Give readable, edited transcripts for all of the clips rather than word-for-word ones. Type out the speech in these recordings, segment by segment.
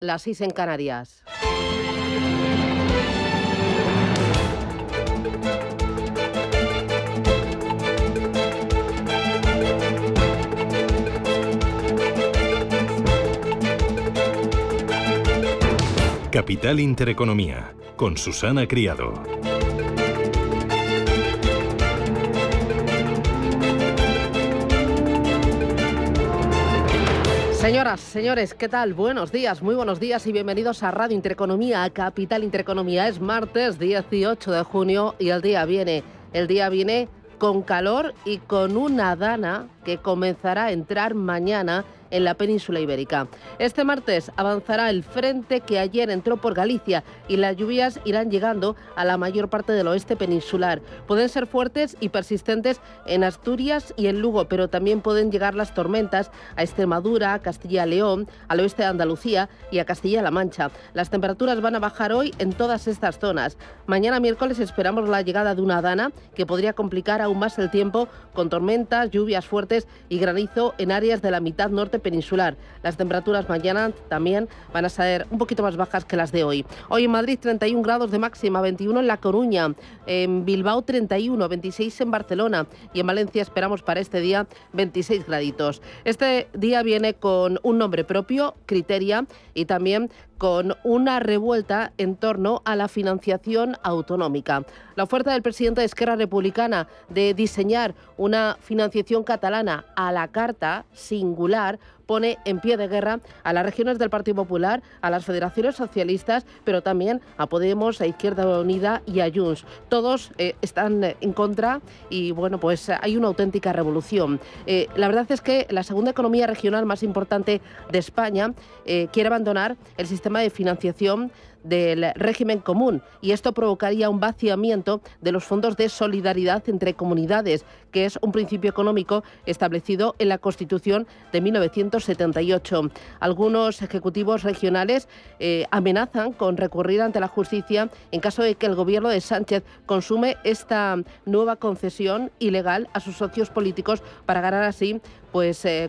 las 6 en Canarias. Capital Intereconomía, con Susana Criado. Señoras, señores, ¿qué tal? Buenos días, muy buenos días y bienvenidos a Radio Intereconomía, a Capital Intereconomía. Es martes 18 de junio y el día viene con calor y con una dana que comenzará a entrar mañana en la península ibérica. Este martes avanzará el frente que ayer entró por Galicia y las lluvias irán llegando a la mayor parte del oeste peninsular. Pueden ser fuertes y persistentes en Asturias y en Lugo, pero también pueden llegar las tormentas a Extremadura, a Castilla y León, al oeste de Andalucía y a Castilla-La Mancha. Las temperaturas van a bajar hoy en todas estas zonas. Mañana miércoles esperamos la llegada de una dana que podría complicar aún más el tiempo con tormentas, lluvias fuertes y granizo en áreas de la mitad norte peninsular. Las temperaturas mañana también van a ser un poquito más bajas que las de hoy. Hoy en Madrid 31 grados de máxima, 21 en La Coruña, en Bilbao 31, 26 en Barcelona y en Valencia esperamos para este día 26 graditos. Este día viene con un nombre propio, Criteria, y también con una revuelta en torno a la financiación autonómica. La oferta del presidente de Esquerra Republicana de diseñar una financiación catalana a la carta, singular, pone en pie de guerra a las regiones del Partido Popular, a las federaciones socialistas, pero también a Podemos, a Izquierda Unida y a Junts. Todos están en contra y, bueno, pues hay una auténtica revolución. La verdad es que la segunda economía regional más importante de España quiere abandonar el sistema de financiación del régimen común y esto provocaría un vaciamiento de los fondos de solidaridad entre comunidades, que es un principio económico establecido en la Constitución de 1978. Algunos ejecutivos regionales amenazan con recurrir ante la justicia en caso de que el gobierno de Sánchez consume esta nueva concesión ilegal a sus socios políticos para ganar así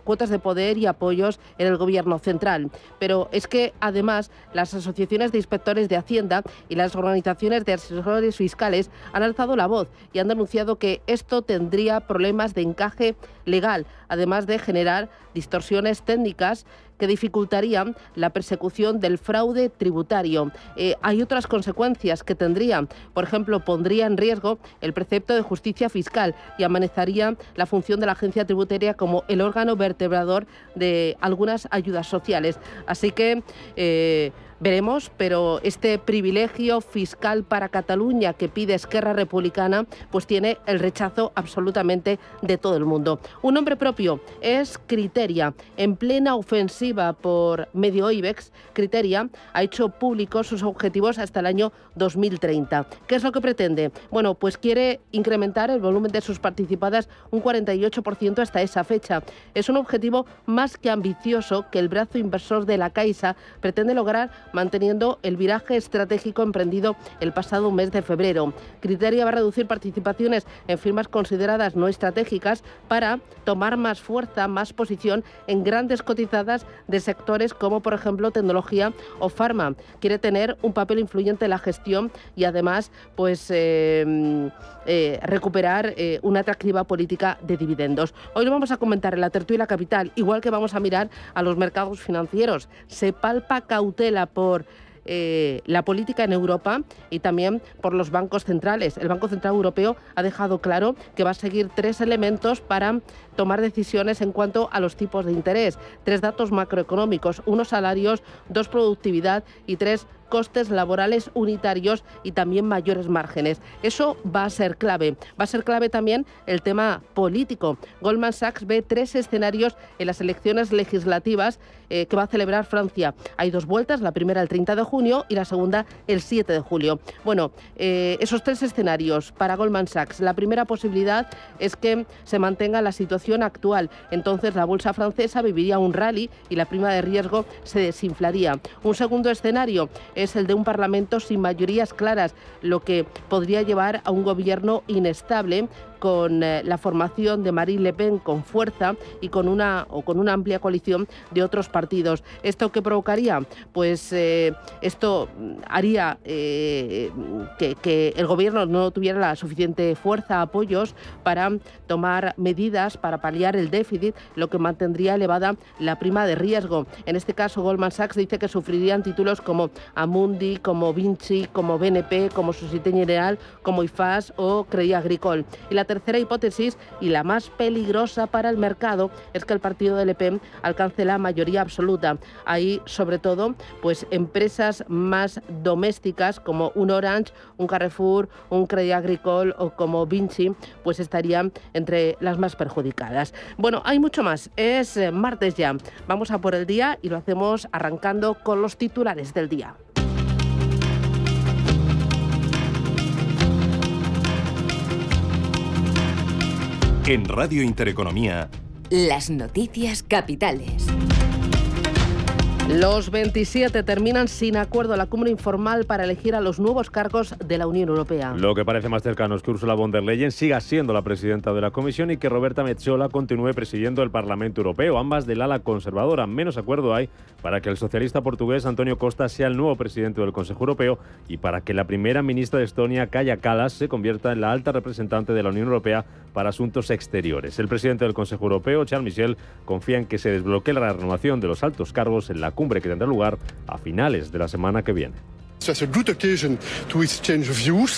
cuotas de poder y apoyos en el gobierno central. Pero es que además las asociaciones de inspectores de Hacienda y las organizaciones de asesores fiscales han alzado la voz y han denunciado que esto tendría problemas de encaje legal, además de generar distorsiones técnicas que dificultarían la persecución del fraude tributario. Hay otras consecuencias que tendría. Por ejemplo, pondría en riesgo el precepto de justicia fiscal y amenazaría la función de la agencia tributaria como el órgano vertebrador de algunas ayudas sociales. Así que veremos, pero este privilegio fiscal para Cataluña que pide Esquerra Republicana pues tiene el rechazo absolutamente de todo el mundo. Un nombre propio es Criteria. En plena ofensiva por medio IBEX, Criteria ha hecho públicos sus objetivos hasta el año 2030. ¿Qué es lo que pretende? Bueno, pues quiere incrementar el volumen de sus participadas un 48% hasta esa fecha. Es un objetivo más que ambicioso que el brazo inversor de la Caixa pretende lograr manteniendo el viraje estratégico emprendido el pasado mes de febrero. Criteria va a reducir participaciones en firmas consideradas no estratégicas para tomar más fuerza, más posición en grandes cotizadas de sectores como, por ejemplo, tecnología o farma. Quiere tener un papel influyente en la gestión y además recuperar una atractiva política de dividendos. Hoy lo vamos a comentar en la tertulia Capital, igual que vamos a mirar a los mercados financieros. Se palpa cautela por la política en Europa y también por los bancos centrales. El Banco Central Europeo ha dejado claro que va a seguir 3 elementos para tomar decisiones en cuanto a los tipos de interés. 3 datos macroeconómicos, 1 salarios, 2 productividad y 3 costes laborales unitarios y también mayores márgenes. Eso va a ser clave. Va a ser clave también el tema político. Goldman Sachs ve 3 escenarios en las elecciones legislativas que va a celebrar Francia. Hay 2 vueltas, la primera el 30 de junio y la segunda el 7 de julio. Bueno, esos 3 escenarios para Goldman Sachs. La primera posibilidad es que se mantenga la situación actual. Entonces la bolsa francesa viviría un rally y la prima de riesgo se desinflaría. Un segundo escenario es el de un parlamento sin mayorías claras, lo que podría llevar a un gobierno inestable con la formación de Marine Le Pen con fuerza y con una amplia coalición de otros partidos. ¿Esto qué provocaría? Pues esto haría que el gobierno no tuviera la suficiente fuerza, apoyos para tomar medidas para paliar el déficit, lo que mantendría elevada la prima de riesgo. En este caso, Goldman Sachs dice que sufrirían títulos como Amundi, como Vinci, como BNP, como Société Générale, como IFAS o Crédit Agricole. Y la tercera hipótesis, y la más peligrosa para el mercado, es que el partido de Le Pen alcance la mayoría absoluta. Ahí, sobre todo, pues empresas más domésticas como un Orange, un Carrefour, un Crédit Agricole o como Vinci, pues estarían entre las más perjudicadas. Bueno, hay mucho más. Es martes ya. Vamos a por el día y lo hacemos arrancando con los titulares del día. En Radio Intereconomía, las noticias capitales. Los 27 terminan sin acuerdo la cumbre informal para elegir a los nuevos cargos de la Unión Europea. Lo que parece más cercano es que Ursula von der Leyen siga siendo la presidenta de la Comisión y que Roberta Metsola continúe presidiendo el Parlamento Europeo, ambas del ala conservadora. Menos acuerdo hay para que el socialista portugués Antonio Costa sea el nuevo presidente del Consejo Europeo y para que la primera ministra de Estonia, Kaja Kallas, se convierta en la alta representante de la Unión Europea para asuntos exteriores. El presidente del Consejo Europeo, Charles Michel, confía en que se desbloquee la renovación de los altos cargos en la cumbre que tendrá lugar a finales de la semana que viene.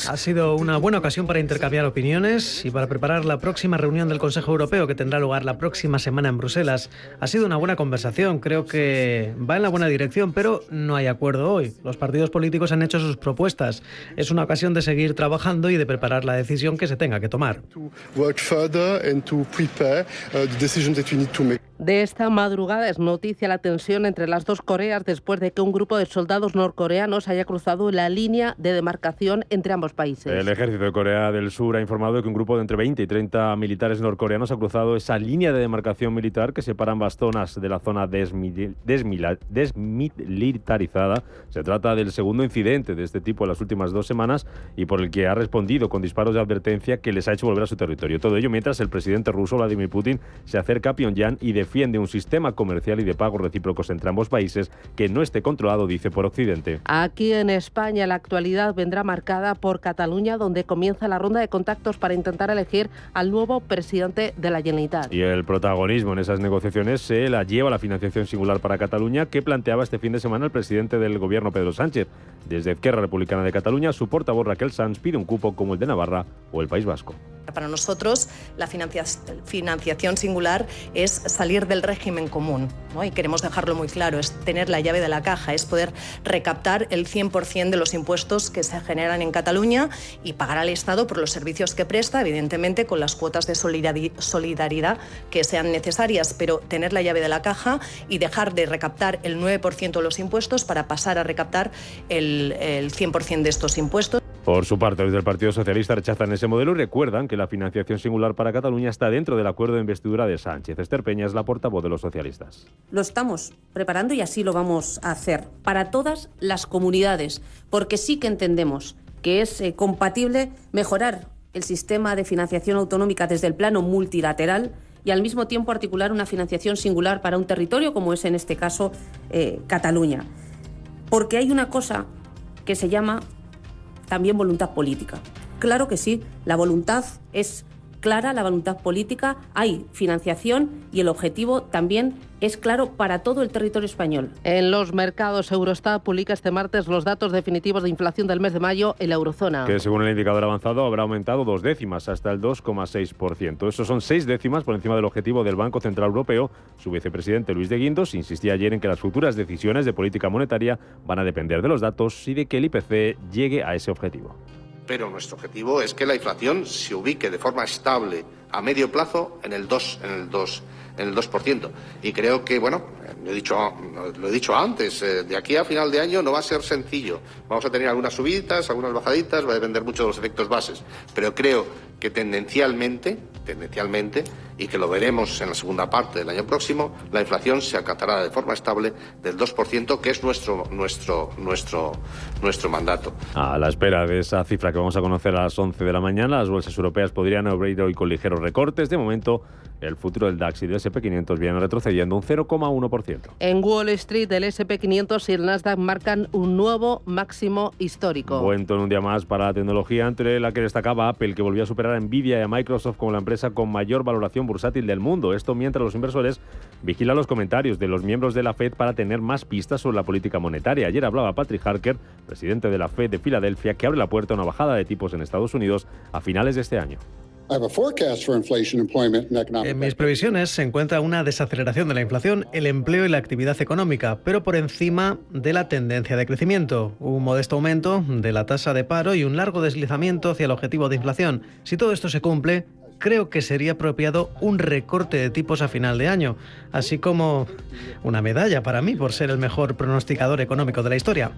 Ha sido una buena ocasión para intercambiar opiniones y para preparar la próxima reunión del Consejo Europeo que tendrá lugar la próxima semana en Bruselas. Ha sido una buena conversación, creo que va en la buena dirección, pero no hay acuerdo hoy. Los partidos políticos han hecho sus propuestas. Es una ocasión de seguir trabajando y de preparar la decisión que se tenga que tomar. De esta madrugada es noticia la tensión entre las dos Coreas después de que un grupo de soldados norcoreanos haya cruzado la línea de demarcación entre ambos países. El ejército de Corea del Sur ha informado de que un grupo de entre 20 y 30 militares norcoreanos ha cruzado esa línea de demarcación militar que separa ambas zonas de la zona desmilitarizada. Se trata del segundo incidente de este tipo en las últimas 2 semanas y por el que ha respondido con disparos de advertencia que les ha hecho volver a su territorio. Todo ello mientras el presidente ruso Vladimir Putin se acerca a Pyongyang y defiende un sistema comercial y de pagos recíprocos entre ambos países que no esté controlado, dice, por Occidente. Aquí en España la actualidad vendrá marcada por Cataluña, donde comienza la ronda de contactos para intentar elegir al nuevo presidente de la Generalitat. Y el protagonismo en esas negociaciones se la lleva la financiación singular para Cataluña que planteaba este fin de semana el presidente del gobierno Pedro Sánchez. Desde Esquerra Republicana de Cataluña, su portavoz Raquel Sans pide un cupo como el de Navarra o el País Vasco. Para nosotros, la financiación singular es salir del régimen común, ¿no? Y queremos dejarlo muy claro, es tener la llave de la caja, es poder recaptar el 100% de los impuestos que se generan en Cataluña y pagar al Estado por los servicios que presta, evidentemente con las cuotas de solidaridad que sean necesarias, pero tener la llave de la caja y dejar de recaptar el 9% de los impuestos para pasar a recaptar el 100% de estos impuestos. Por su parte, desde el Partido Socialista rechazan ese modelo y recuerdan que la financiación singular para Cataluña está dentro del acuerdo de investidura de Sánchez. Esther Peña es la portavoz de los socialistas. Lo estamos preparando y así lo vamos a hacer para todas las comunidades, porque sí que entendemos que es compatible mejorar el sistema de financiación autonómica desde el plano multilateral y al mismo tiempo articular una financiación singular para un territorio como es en este caso Cataluña. Porque hay una cosa que se llama también voluntad política. Claro que sí, la voluntad es clara, la voluntad política, hay financiación y el objetivo también es claro para todo el territorio español. En los mercados, Eurostat publica este martes los datos definitivos de inflación del mes de mayo en la eurozona. Que según el indicador avanzado habrá aumentado 2 décimas hasta el 2,6%. Eso son 6 décimas por encima del objetivo del Banco Central Europeo. Su vicepresidente Luis de Guindos insistía ayer en que las futuras decisiones de política monetaria van a depender de los datos y de que el IPC llegue a ese objetivo. Pero nuestro objetivo es que la inflación se ubique de forma estable a medio plazo en el 2%. en el 2%. Y creo que, bueno, lo he dicho antes, de aquí a final de año no va a ser sencillo. Vamos a tener algunas subiditas, algunas bajaditas, va a depender mucho de los efectos bases. Pero creo que tendencialmente, y que lo veremos en la segunda parte del año próximo, la inflación se acatará de forma estable del 2%, que es nuestro mandato. A la espera de esa cifra que vamos a conocer a las 11 de la mañana, las bolsas europeas podrían abrir hoy con ligeros recortes. De momento, el futuro del DAX y del SP500 vienen retrocediendo un 0,1%. En Wall Street, el SP500 y el Nasdaq marcan un nuevo máximo histórico. Buen tono un día más para la tecnología, entre la que destacaba Apple, que volvió a superar a Nvidia y a Microsoft como la empresa con mayor valoración bursátil del mundo. Esto mientras los inversores vigilan los comentarios de los miembros de la Fed para tener más pistas sobre la política monetaria. Ayer hablaba Patrick Harker, presidente de la Fed de Filadelfia, que abre la puerta a una bajada de tipos en Estados Unidos a finales de este año. En mis previsiones se encuentra una desaceleración de la inflación, el empleo y la actividad económica, pero por encima de la tendencia de crecimiento. Un modesto aumento de la tasa de paro y un largo deslizamiento hacia el objetivo de inflación. Si todo esto se cumple, creo que sería apropiado un recorte de tipos a final de año, así como una medalla para mí por ser el mejor pronosticador económico de la historia.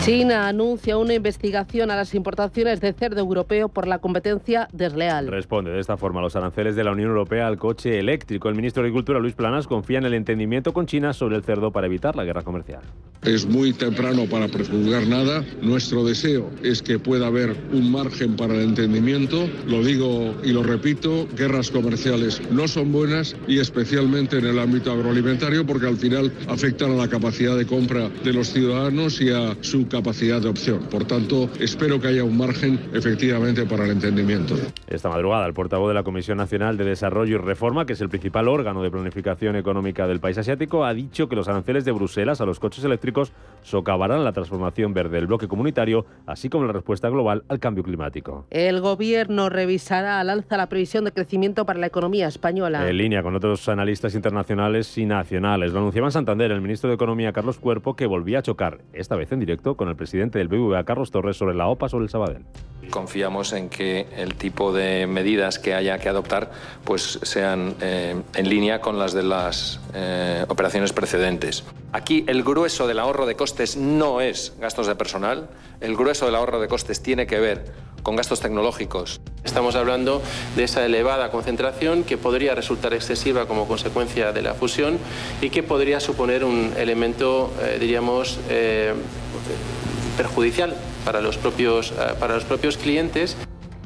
China anuncia una investigación a las importaciones de cerdo europeo por la competencia desleal. Responde de esta forma a los aranceles de la Unión Europea al coche eléctrico. El ministro de Agricultura, Luis Planas, confía en el entendimiento con China sobre el cerdo para evitar la guerra comercial. Es muy temprano para prejuzgar nada. Nuestro deseo es que pueda haber un margen para el entendimiento. Lo digo y lo repito, guerras comerciales no son buenas, y especialmente en el ámbito agroalimentario, porque al final afectan a la capacidad de compra de los ciudadanos y a su capacidad de opción. Por tanto, espero que haya un margen efectivamente para el entendimiento. Esta madrugada, el portavoz de la Comisión Nacional de Desarrollo y Reforma, que es el principal órgano de planificación económica del país asiático, ha dicho que los aranceles de Bruselas a los coches eléctricos socavarán la transformación verde del bloque comunitario, así como la respuesta global al cambio climático. El gobierno revisará al alza la previsión de crecimiento para la economía española. En línea con otros analistas internacionales y nacionales. Lo anunciaba en Santander el ministro de Economía, Carlos Cuerpo, que volvía a chocar, esta vez en directo, con el presidente del BBVA, Carlos Torres, sobre la OPA sobre el Sabadell. Confiamos en que el tipo de medidas que haya que adoptar pues sean en línea con las de las operaciones precedentes. Aquí el grueso del ahorro de costes no es gastos de personal, el grueso del ahorro de costes tiene que ver con gastos tecnológicos. Estamos hablando de esa elevada concentración que podría resultar excesiva como consecuencia de la fusión y que podría suponer un elemento, perjudicial para los propios clientes.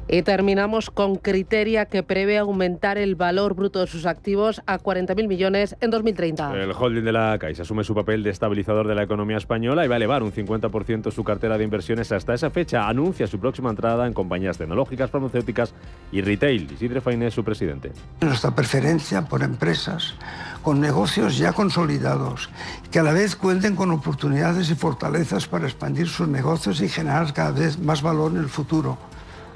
Y terminamos con Criteria, que prevé aumentar el valor bruto de sus activos a 40.000 millones en 2030. El holding de la Caixa asume su papel de estabilizador de la economía española y va a elevar un 50% su cartera de inversiones hasta esa fecha. Anuncia su próxima entrada en compañías tecnológicas, farmacéuticas y retail. Isidre Fainé es su presidente. Nuestra preferencia por empresas con negocios ya consolidados, que a la vez cuenten con oportunidades y fortalezas para expandir sus negocios y generar cada vez más valor en el futuro.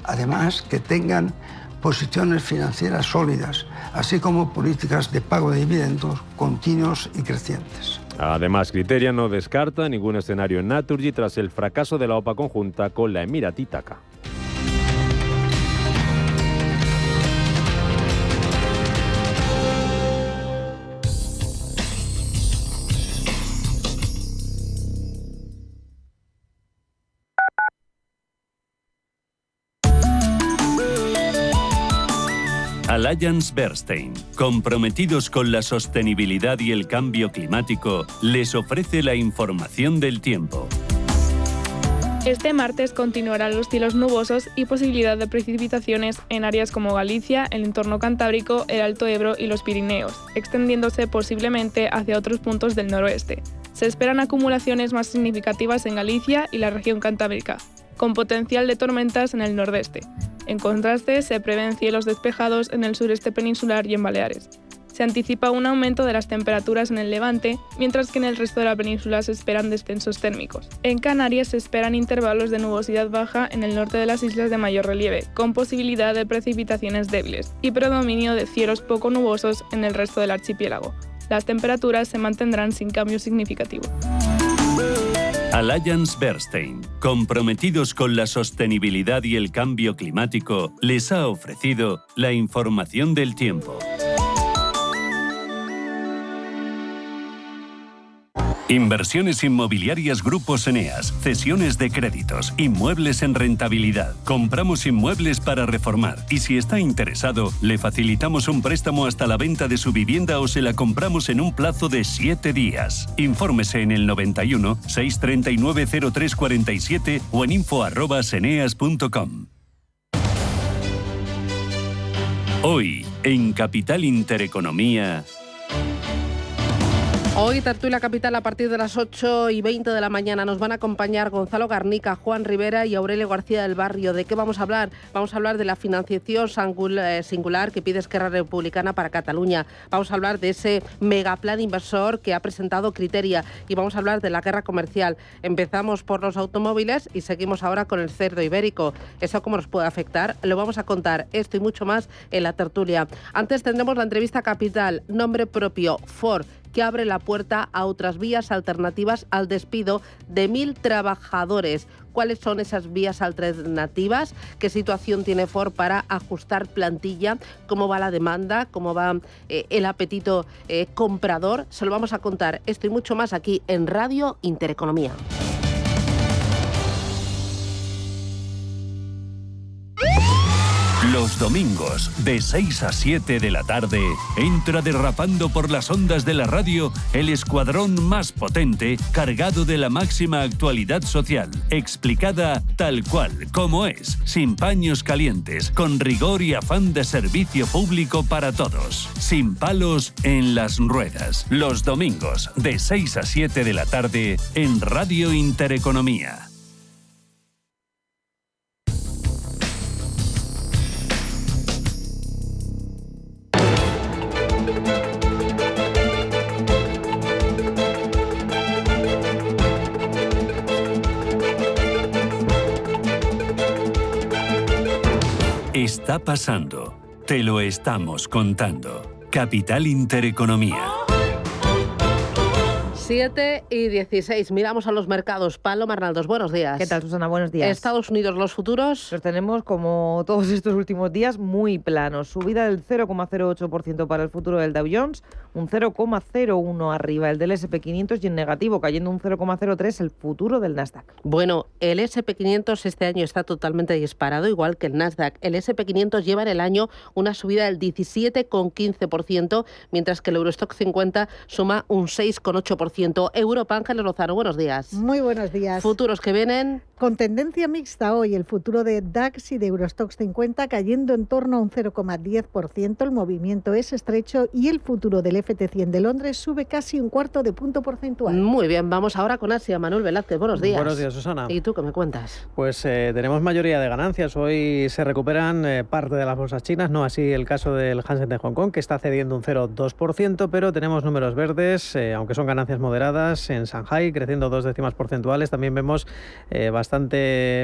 Además, que tengan posiciones financieras sólidas, así como políticas de pago de dividendos continuos y crecientes. Además, Criteria no descarta ningún escenario en Naturgy tras el fracaso de la OPA conjunta con la Emirati TAQA. Allianz Bernstein, comprometidos con la sostenibilidad y el cambio climático, les ofrece la información del tiempo. Este martes continuarán los cielos nubosos y posibilidad de precipitaciones en áreas como Galicia, el entorno cantábrico, el Alto Ebro y los Pirineos, extendiéndose posiblemente hacia otros puntos del noroeste. Se esperan acumulaciones más significativas en Galicia y la región cantábrica, con potencial de tormentas en el nordeste. En contraste, se prevén cielos despejados en el sureste peninsular y en Baleares. Se anticipa un aumento de las temperaturas en el Levante, mientras que en el resto de la península se esperan descensos térmicos. En Canarias se esperan intervalos de nubosidad baja en el norte de las islas de mayor relieve, con posibilidad de precipitaciones débiles, y predominio de cielos poco nubosos en el resto del archipiélago. Las temperaturas se mantendrán sin cambio significativo. Allianz Bernstein, comprometidos con la sostenibilidad y el cambio climático, les ha ofrecido la información del tiempo. Inversiones inmobiliarias Grupos Eneas, cesiones de créditos, inmuebles en rentabilidad. Compramos inmuebles para reformar y si está interesado, le facilitamos un préstamo hasta la venta de su vivienda o se la compramos en un plazo de 7 días. Infórmese en el 91 639 0347 o en info@eneas.com. Hoy, en Capital Intereconomía... Hoy tertulia capital a partir de las 8:20 de la mañana. Nos van a acompañar Gonzalo Garnica, Juan Rivera y Aurelio García del Barrio. ¿De qué vamos a hablar? Vamos a hablar de la financiación singular que pide Esquerra Republicana para Cataluña. Vamos a hablar de ese megaplan inversor que ha presentado Criteria y vamos a hablar de la guerra comercial. Empezamos por los automóviles y seguimos ahora con el cerdo ibérico. ¿Eso cómo nos puede afectar? Lo vamos a contar esto y mucho más en la tertulia. Antes tendremos la entrevista capital, nombre propio, Ford, que abre la puerta a otras vías alternativas al despido de 1.000 trabajadores. ¿Cuáles son esas vías alternativas? ¿Qué situación tiene Ford para ajustar plantilla? ¿Cómo va la demanda? ¿Cómo va el apetito comprador? Se lo vamos a contar esto y mucho más aquí en Radio Intereconomía. Los domingos, de 6 a 7 de la tarde, entra derrapando por las ondas de la radio el escuadrón más potente, cargado de la máxima actualidad social, explicada tal cual, como es, sin paños calientes, con rigor y afán de servicio público para todos, sin palos en las ruedas. Los domingos, de 6 a 7 de la tarde, en Radio Intereconomía. Está pasando. Te lo estamos contando. Capital Intereconomía. 7:16. Miramos a los mercados. Paloma Arnaldos, buenos días. ¿Qué tal, Susana? Buenos días. Estados Unidos, los futuros. Los tenemos, como todos estos últimos días, muy planos. Subida del 0,08% para el futuro del Dow Jones, un 0,01 arriba el del S&P 500 y en negativo, cayendo un 0,03 el futuro del Nasdaq. Bueno, el S&P 500 este año está totalmente disparado, igual que el Nasdaq. El S&P 500 lleva en el año una subida del 17,15%, mientras que el Eurostock 50 suma un 6,8%. Europa, Ángeles Lozano, buenos días. Muy buenos días. Futuros que vienen. Con tendencia mixta hoy, el futuro de DAX y de Eurostock 50 cayendo en torno a un 0,10%, el movimiento es estrecho y el futuro del FT100 de Londres sube casi un cuarto de punto porcentual. Muy bien, vamos ahora con Asia. Manuel Velázquez, buenos días. Buenos días, Susana. ¿Y tú qué me cuentas? Pues tenemos mayoría de ganancias. Hoy se recuperan parte de las bolsas chinas, no así el caso del Hansen de Hong Kong, que está cediendo un 0,2%, pero tenemos números verdes, aunque son ganancias moderadas en Shanghai, creciendo 2 décimas porcentuales. También vemos bastante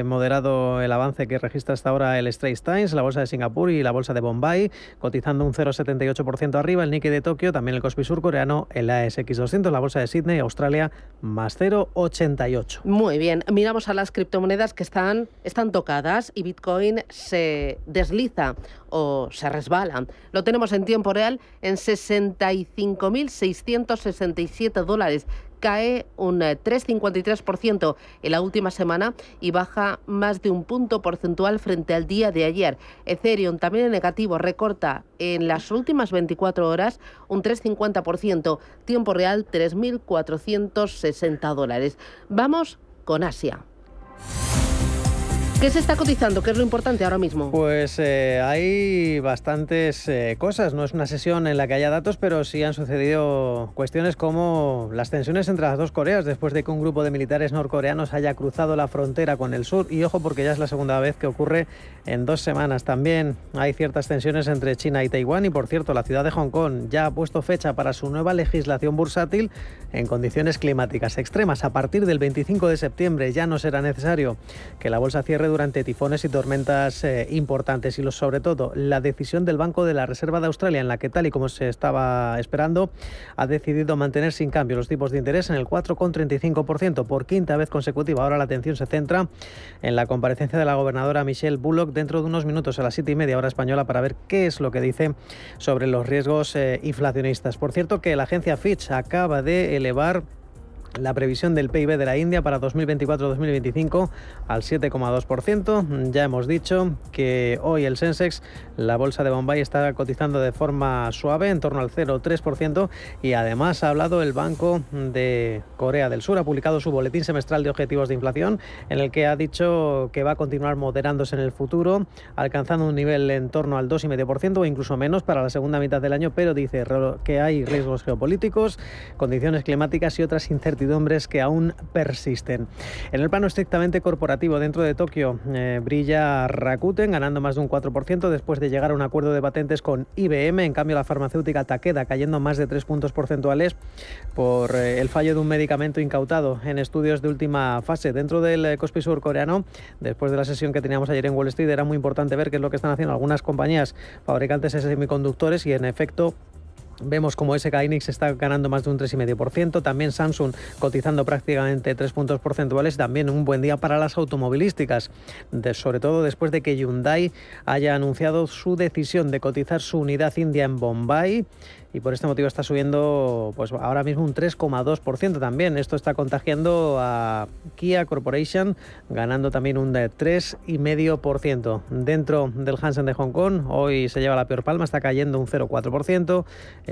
moderado el avance que registra hasta ahora el Straits Times, la bolsa de Singapur y la bolsa de Bombay, cotizando un 0,78% arriba. El Nikkei de Tokio, también el Kospi surcoreano, el ASX 200, la bolsa de Sydney, Australia, más 0,88. Muy bien, miramos a las criptomonedas que están tocadas y Bitcoin se desliza o se resbala. Lo tenemos en tiempo real en $65.667. Cae un 3,53% en la última semana y baja más de un punto porcentual frente al día de ayer. Ethereum también en negativo, recorta en las últimas 24 horas un 3,50%, tiempo real $3.460. Vamos con Asia. ¿Qué se está cotizando? ¿Qué es lo importante ahora mismo? Pues hay bastantes cosas. No es una sesión en la que haya datos, pero sí han sucedido cuestiones como las tensiones entre las dos Coreas después de que un grupo de militares norcoreanos haya cruzado la frontera con el sur. Y ojo, porque ya es la segunda vez que ocurre en 2 semanas. También hay ciertas tensiones entre China y Taiwán. Y por cierto, la ciudad de Hong Kong ya ha puesto fecha para su nueva legislación bursátil en condiciones climáticas extremas. A partir del 25 de septiembre ya no será necesario que la bolsa cierre durante tifones y tormentas importantes. Y sobre todo, la decisión del Banco de la Reserva de Australia, en la que, tal y como se estaba esperando, ha decidido mantener sin cambio los tipos de interés en el 4,35% por quinta vez consecutiva. Ahora la atención se centra en la comparecencia de la gobernadora Michelle Bullock dentro de unos minutos a las 7:30 hora española para ver qué es lo que dice sobre los riesgos inflacionistas. Por cierto, que la agencia Fitch acaba de elevar la previsión del PIB de la India para 2024-2025 al 7,2%. Ya hemos dicho que hoy el Sensex, la bolsa de Bombay, está cotizando de forma suave, en torno al 0,3%, y además ha hablado el Banco de Corea del Sur. Ha publicado su boletín semestral de objetivos de inflación, en el que ha dicho que va a continuar moderándose en el futuro, alcanzando un nivel en torno al 2,5% o incluso menos para la segunda mitad del año, pero dice que hay riesgos geopolíticos, condiciones climáticas y otras incertidumbres que aún persisten. En el plano estrictamente corporativo, dentro de Tokio brilla Rakuten, ganando más de un 4% después de llegar a un acuerdo de patentes con IBM. En cambio, la farmacéutica Takeda cayendo más de 3 puntos porcentuales por el fallo de un medicamento incautado en estudios de última fase. Dentro del Kospi surcoreano, después de la sesión que teníamos ayer en Wall Street, era muy importante ver qué es lo que están haciendo algunas compañías fabricantes de semiconductores, y en efecto vemos como SK Hynix está ganando más de un 3,5%, también Samsung cotizando prácticamente 3 puntos porcentuales. También un buen día para las automovilísticas, sobre todo después de que Hyundai haya anunciado su decisión de cotizar su unidad india en Bombay, y por este motivo está subiendo pues ahora mismo un 3,2% también. Esto está contagiando a Kia Corporation, ganando también un 3,5%. Dentro del Hansen de Hong Kong, hoy se lleva la peor palma, está cayendo un 0,4%,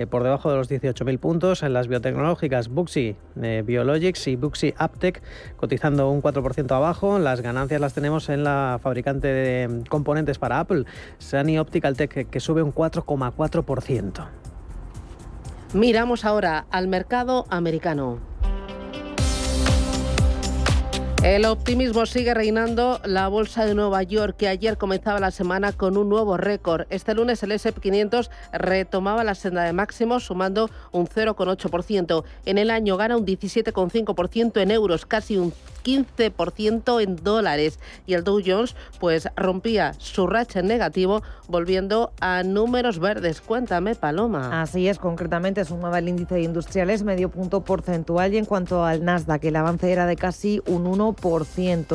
por debajo de los 18.000 puntos. En las biotecnológicas, Buxi Biologics y Buxi Aptec cotizando un 4% abajo. Las ganancias las tenemos en la fabricante de componentes para Apple, Sunny Optical Tech, que sube un 4,4%. Miramos ahora al mercado americano. El optimismo sigue reinando. La bolsa de Nueva York, que ayer comenzaba la semana con un nuevo récord. Este lunes el S&P 500 retomaba la senda de máximos, sumando un 0,8%. En el año gana un 17,5% en euros, casi un 15% en dólares. Y el Dow Jones pues rompía su racha en negativo, volviendo a números verdes. Cuéntame, Paloma. Así es, concretamente sumaba el índice de industriales medio punto porcentual, y en cuanto al Nasdaq, el avance era de casi un 1%.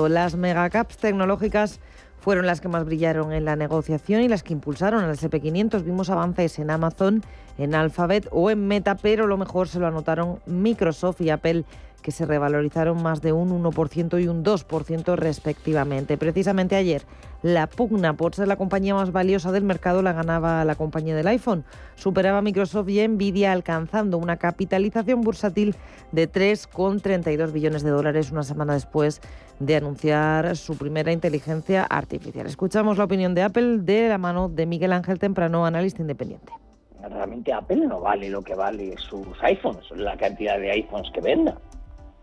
Las megacaps tecnológicas fueron las que más brillaron en la negociación y las que impulsaron al S&P 500. Vimos avances en Amazon, en Alphabet o en Meta, pero lo mejor se lo anotaron Microsoft y Apple, que se revalorizaron más de un 1% y un 2% respectivamente. Precisamente ayer, la pugna por ser la compañía más valiosa del mercado la ganaba la compañía del iPhone. Superaba a Microsoft y Nvidia, alcanzando una capitalización bursátil de 3,32 billones de dólares una semana después de anunciar su primera inteligencia artificial. Escuchamos la opinión de Apple de la mano de Miguel Ángel Temprano, analista independiente. Realmente Apple no vale lo que vale sus iPhones, la cantidad de iPhones que venda.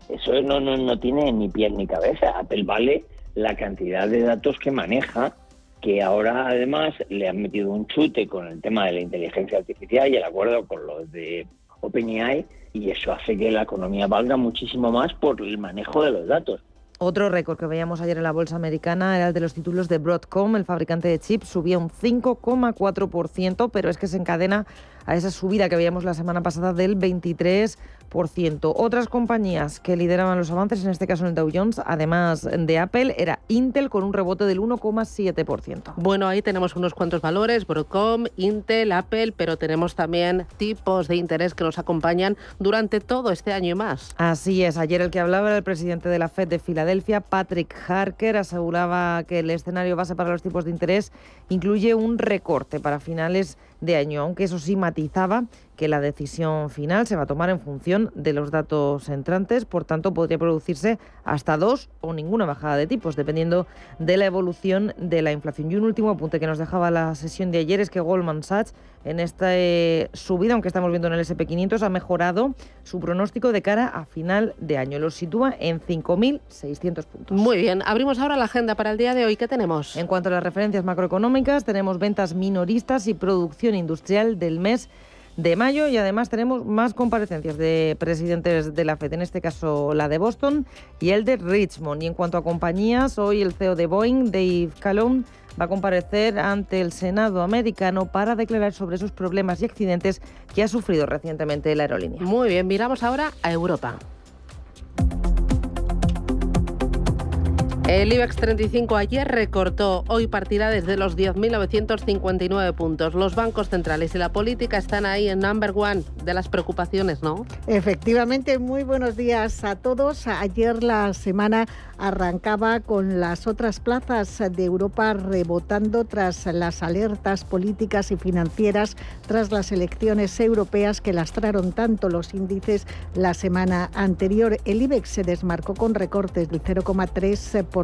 Eso no tiene ni pies ni cabeza. Apple vale la cantidad de datos que maneja, que ahora además le han metido un chute con el tema de la inteligencia artificial y el acuerdo con los de OpenAI, y eso hace que la economía valga muchísimo más por el manejo de los datos. Otro récord que veíamos ayer en la bolsa americana era el de los títulos de Broadcom. El fabricante de chips subía un 5,4%, pero es que se encadena a esa subida que veíamos la semana pasada del 23%. Otras compañías que lideraban los avances, en este caso en el Dow Jones, además de Apple, era Intel con un rebote del 1,7%. Bueno, ahí tenemos unos cuantos valores, Broadcom, Intel, Apple, pero tenemos también tipos de interés que nos acompañan durante todo este año y más. Así es, ayer el que hablaba era el presidente de la Fed de Filadelfia, Patrick Harker, aseguraba que el escenario base para los tipos de interés incluye un recorte para finales de año, aunque eso sí matizaba que la decisión final se va a tomar en función de los datos entrantes, por tanto podría producirse hasta 2 o ninguna bajada de tipos, dependiendo de la evolución de la inflación. Y un último apunte que nos dejaba la sesión de ayer es que Goldman Sachs, en esta subida, aunque estamos viendo en el S&P 500, ha mejorado su pronóstico de cara a final de año. Lo sitúa en 5.600 puntos. Muy bien, abrimos ahora la agenda para el día de hoy. ¿Qué tenemos? En cuanto a las referencias macroeconómicas, tenemos ventas minoristas y producción industrial del mes de mayo, y además tenemos más comparecencias de presidentes de la FED, en este caso la de Boston y el de Richmond. Y en cuanto a compañías, hoy el CEO de Boeing, Dave Calhoun, va a comparecer ante el Senado americano para declarar sobre esos problemas y accidentes que ha sufrido recientemente la aerolínea. Muy bien, miramos ahora a Europa. El IBEX 35 ayer recortó, hoy partirá desde los 10.959 puntos. Los bancos centrales y la política están ahí en number one de las preocupaciones, ¿no? Efectivamente, muy buenos días a todos. Ayer la semana arrancaba con las otras plazas de Europa rebotando tras las alertas políticas y financieras tras las elecciones europeas que lastraron tanto los índices la semana anterior. El IBEX se desmarcó con recortes del 0,3%,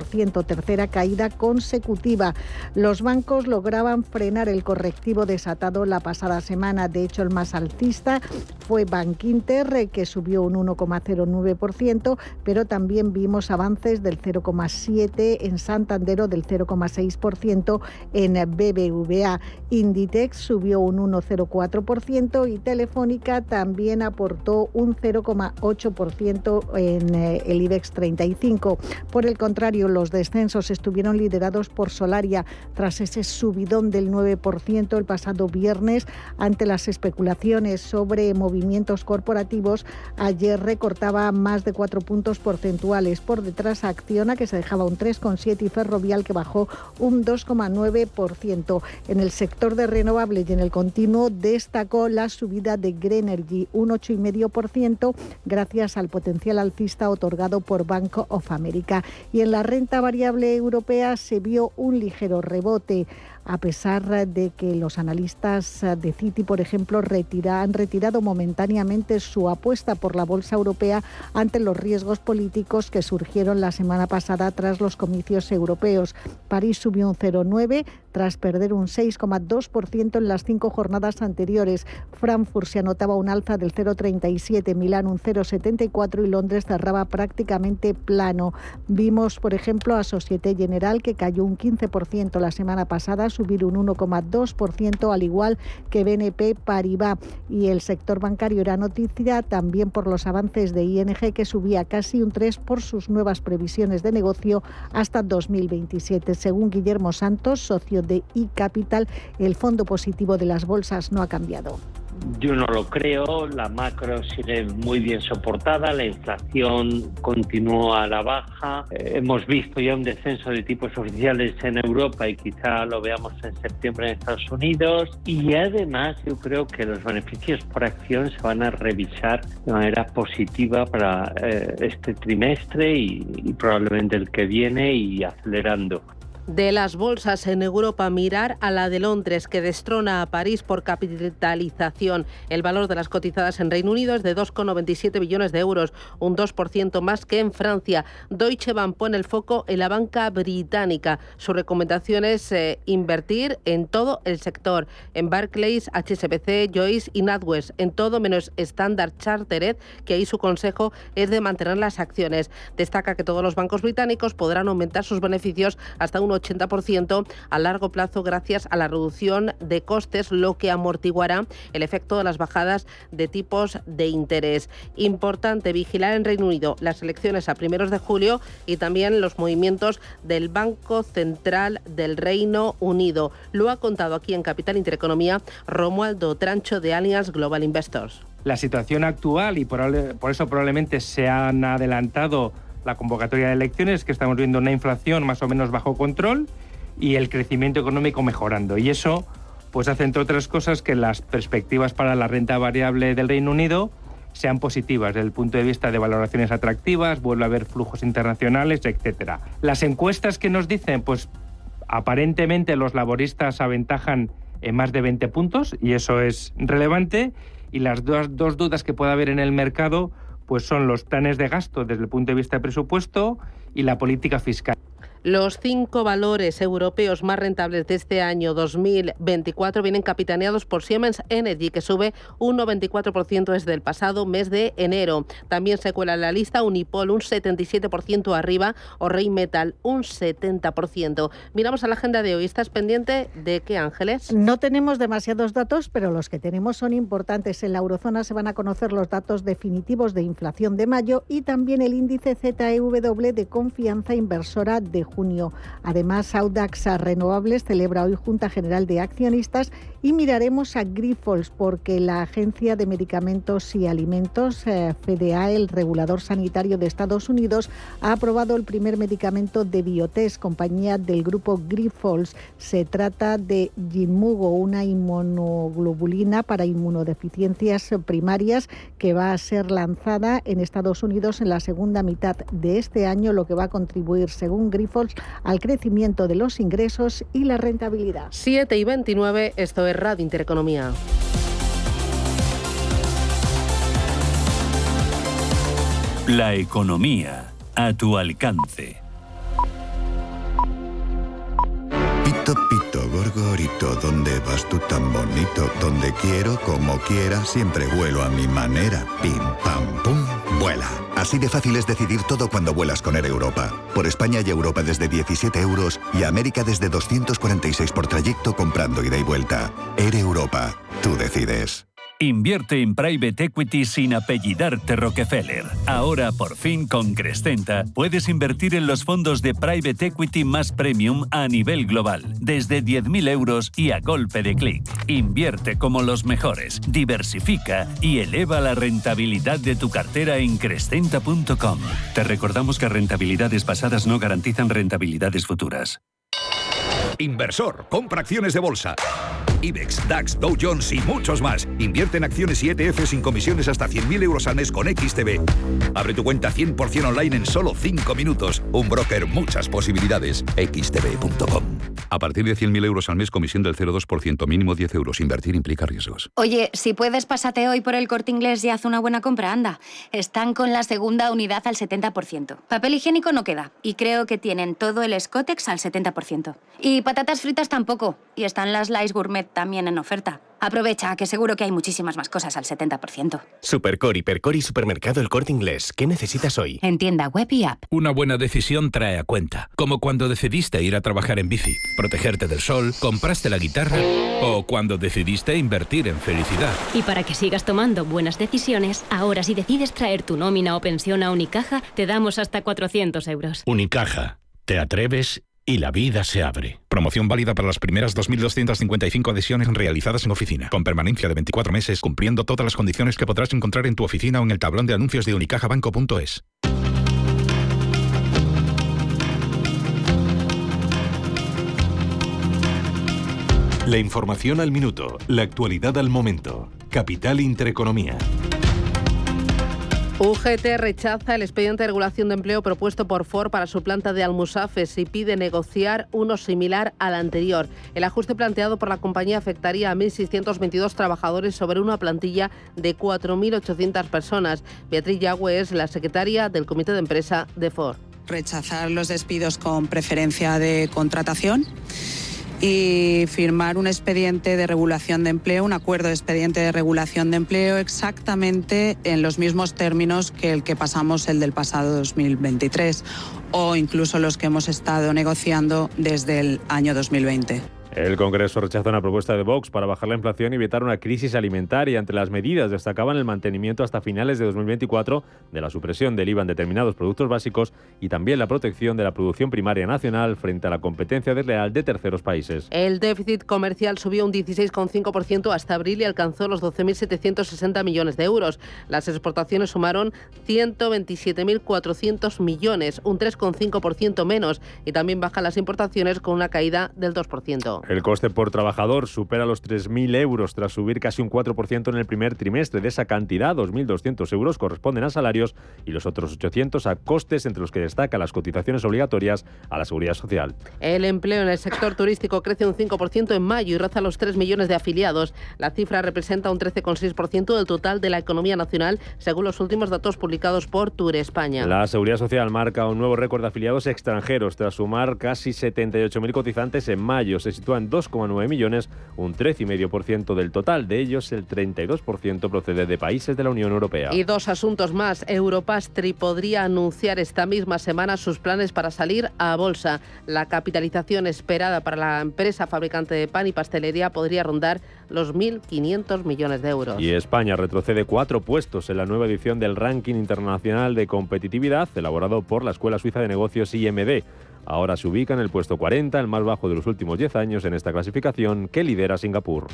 tercera caída consecutiva. Los bancos lograban frenar el correctivo desatado la pasada semana. De hecho, el más alcista fue Bankinter, que subió un 1,09%, pero también vimos avances del 0,7% en Santander o del 0,6% en BBVA. Inditex subió un 1,04% y Telefónica también aportó un 0,8% en el IBEX 35. Por el contrario, los descensos estuvieron liderados por Solaria tras ese subidón del 9% el pasado viernes ante las especulaciones sobre movimientos corporativos. Ayer recortaba más de 4 puntos porcentuales. Por detrás, Acciona, que se dejaba un 3,7%, y Ferrovial, que bajó un 2,9%. En el sector de renovables y en el continuo destacó la subida de Grenergy, un 8,5%, gracias al potencial alcista otorgado por Bank of America. Y en la renta variable europea se vio un ligero rebote, a pesar de que los analistas de Citi, por ejemplo, han retirado momentáneamente su apuesta por la bolsa europea ante los riesgos políticos que surgieron la semana pasada tras los comicios europeos. París subió un 0,9% tras perder un 6,2% en las 5 jornadas anteriores. Frankfurt se anotaba un alza del 0,37%, Milán un 0,74% y Londres cerraba prácticamente plano. Vimos, por ejemplo, a Société Générale, que cayó un 15% la semana pasada, subir un 1,2%, al igual que BNP Paribas. Y el sector bancario era noticia también por los avances de ING, que subía casi un 3% por sus nuevas previsiones de negocio hasta 2027. Según Guillermo Santos, socio de iCapital, el fondo positivo de las bolsas no ha cambiado. Yo no lo creo, la macro sigue muy bien soportada, la inflación continúa a la baja, hemos visto ya un descenso de tipos oficiales en Europa y quizá lo veamos en septiembre en Estados Unidos, y además yo creo que los beneficios por acción se van a revisar de manera positiva para este trimestre y probablemente el que viene, y acelerando. De las bolsas en Europa, mirar a la de Londres, que destrona a París por capitalización. El valor de las cotizadas en Reino Unido es de 2,97 billones de euros, un 2% más que en Francia. Deutsche Bank pone el foco en la banca británica. Su recomendación es invertir en todo el sector, en Barclays, HSBC, Joyce y NatWest, en todo menos Standard Chartered, que ahí su consejo es de mantener las acciones. Destaca que todos los bancos británicos podrán aumentar sus beneficios hasta un 80% a largo plazo gracias a la reducción de costes, lo que amortiguará el efecto de las bajadas de tipos de interés. Importante vigilar en Reino Unido las elecciones a primeros de julio y también los movimientos del Banco Central del Reino Unido. Lo ha contado aquí en Capital Intereconomía Romualdo Trancho, de Allianz Global Investors. La situación actual, y por eso probablemente se han adelantado la convocatoria de elecciones, que estamos viendo una inflación más o menos bajo control y el crecimiento económico mejorando. Y eso pues hace, entre otras cosas, que las perspectivas para la renta variable del Reino Unido sean positivas desde el punto de vista de valoraciones atractivas, vuelve a haber flujos internacionales, etcétera. Las encuestas que nos dicen, pues aparentemente los laboristas aventajan en más de 20 puntos y eso es relevante, y las dos dudas que puede haber en el mercado pues son los planes de gasto desde el punto de vista de presupuesto y la política fiscal. Los 5 valores europeos más rentables de este año 2024 vienen capitaneados por Siemens Energy, que sube un 94% desde el pasado mes de enero. También se cuela en la lista Unipol, un 77% arriba, o Rheinmetall, un 70%. Miramos a la agenda de hoy. ¿Estás pendiente de qué, Ángeles? No tenemos demasiados datos, pero los que tenemos son importantes. En la eurozona se van a conocer los datos definitivos de inflación de mayo y también el índice ZEW de confianza inversora de junio. Además, Audax Renovables celebra hoy Junta General de Accionistas y miraremos a Grifols porque la Agencia de Medicamentos y Alimentos, FDA, el regulador sanitario de Estados Unidos, ha aprobado el primer medicamento de Biotest, compañía del grupo Grifols. Se trata de Yimmugo, una inmunoglobulina para inmunodeficiencias primarias que va a ser lanzada en Estados Unidos en la segunda mitad de este año, lo que va a contribuir, según Grifols, al crecimiento de los ingresos y la rentabilidad. 7:29, esto es Radio Intereconomía. La economía a tu alcance. Pito, pito, gorgorito, ¿dónde vas tú tan bonito? Donde quiero, como quiera, siempre vuelo a mi manera. Pim, pam, pum, vuela. Así de fácil es decidir todo cuando vuelas con Air Europa. Por España y Europa desde 17 euros y América desde 246 por trayecto comprando ida y vuelta. Air Europa, tú decides. Invierte en Private Equity sin apellidarte Rockefeller. Ahora, por fin, con Crescenta, puedes invertir en los fondos de Private Equity más premium a nivel global, desde 10.000 euros y a golpe de clic. Invierte como los mejores, diversifica y eleva la rentabilidad de tu cartera en Crescenta.com. Te recordamos que rentabilidades pasadas no garantizan rentabilidades futuras. Inversor, compra acciones de bolsa. IBEX, DAX, Dow Jones y muchos más. Invierte en acciones y ETF sin comisiones hasta 100.000 euros al mes con XTB. Abre tu cuenta 100% online en solo 5 minutos. Un broker, muchas posibilidades. XTB.com. A partir de 100.000 euros al mes, comisión del 0,2%, mínimo 10 euros. Invertir implica riesgos. Oye, si puedes, pásate hoy por el Corte Inglés y haz una buena compra, anda. Están con la segunda unidad al 70%. Papel higiénico no queda. Y creo que tienen todo el Scottex al 70%. Y patatas fritas tampoco. Y están las Lays Gourmet también en oferta. Aprovecha, que seguro que hay muchísimas más cosas al 70%. Supercor, Hipercor y Supermercado El Corte Inglés. ¿Qué necesitas hoy? En tienda web y app. Una buena decisión trae a cuenta. Como cuando decidiste ir a trabajar en bici, protegerte del sol, compraste la guitarra o cuando decidiste invertir en felicidad. Y para que sigas tomando buenas decisiones, ahora si decides traer tu nómina o pensión a Unicaja, te damos hasta 400 euros. Unicaja. Te atreves y la vida se abre. Promoción válida para las primeras 2.255 adhesiones realizadas en oficina. Con permanencia de 24 meses, cumpliendo todas las condiciones que podrás encontrar en tu oficina o en el tablón de anuncios de unicajabanco.es. La información al minuto, la actualidad al momento. Capital Intereconomía. UGT rechaza el expediente de regulación de empleo propuesto por Ford para su planta de Almusafes y pide negociar uno similar al anterior. El ajuste planteado por la compañía afectaría a 1.622 trabajadores sobre una plantilla de 4.800 personas. Beatriz Yagüe es la secretaria del Comité de Empresa de Ford. Rechazar los despidos con preferencia de contratación y firmar un expediente de regulación de empleo, un acuerdo de expediente de regulación de empleo exactamente en los mismos términos que el que pasamos el del pasado 2023 o incluso los que hemos estado negociando desde el año 2020. El Congreso rechaza una propuesta de Vox para bajar la inflación y evitar una crisis alimentaria. Entre las medidas destacaban el mantenimiento hasta finales de 2024 de la supresión del IVA en determinados productos básicos y también la protección de la producción primaria nacional frente a la competencia desleal de terceros países. El déficit comercial subió un 16,5% hasta abril y alcanzó los 12.760 millones de euros. Las exportaciones sumaron 127.400 millones, un 3,5% menos, y también bajan las importaciones con una caída del 2%. empleo. El coste por trabajador supera los 3.000 euros tras subir casi un 4% en el primer trimestre. De esa cantidad, 2.200 euros corresponden a salarios y los otros 800 a costes, entre los que destacan las cotizaciones obligatorias a la Seguridad Social. El empleo en el sector turístico crece un 5% en mayo y roza los 3 millones de afiliados. La cifra representa un 13,6% del total de la economía nacional, según los últimos datos publicados por Turespaña. La Seguridad Social marca un nuevo récord de afiliados extranjeros. Tras sumar casi 78.000 cotizantes en mayo, se sitúa en 2,9 millones, un 13,5% del total. De ellos, el 32% procede de países de la Unión Europea. Y dos asuntos más. Europastry podría anunciar esta misma semana sus planes para salir a bolsa. La capitalización esperada para la empresa fabricante de pan y pastelería podría rondar los 1.500 millones de euros. Y España retrocede 4 puestos en la nueva edición del Ranking Internacional de Competitividad, elaborado por la Escuela Suiza de Negocios IMD. Ahora se ubica en el puesto 40, el más bajo de los últimos 10 años en esta clasificación, que lidera Singapur.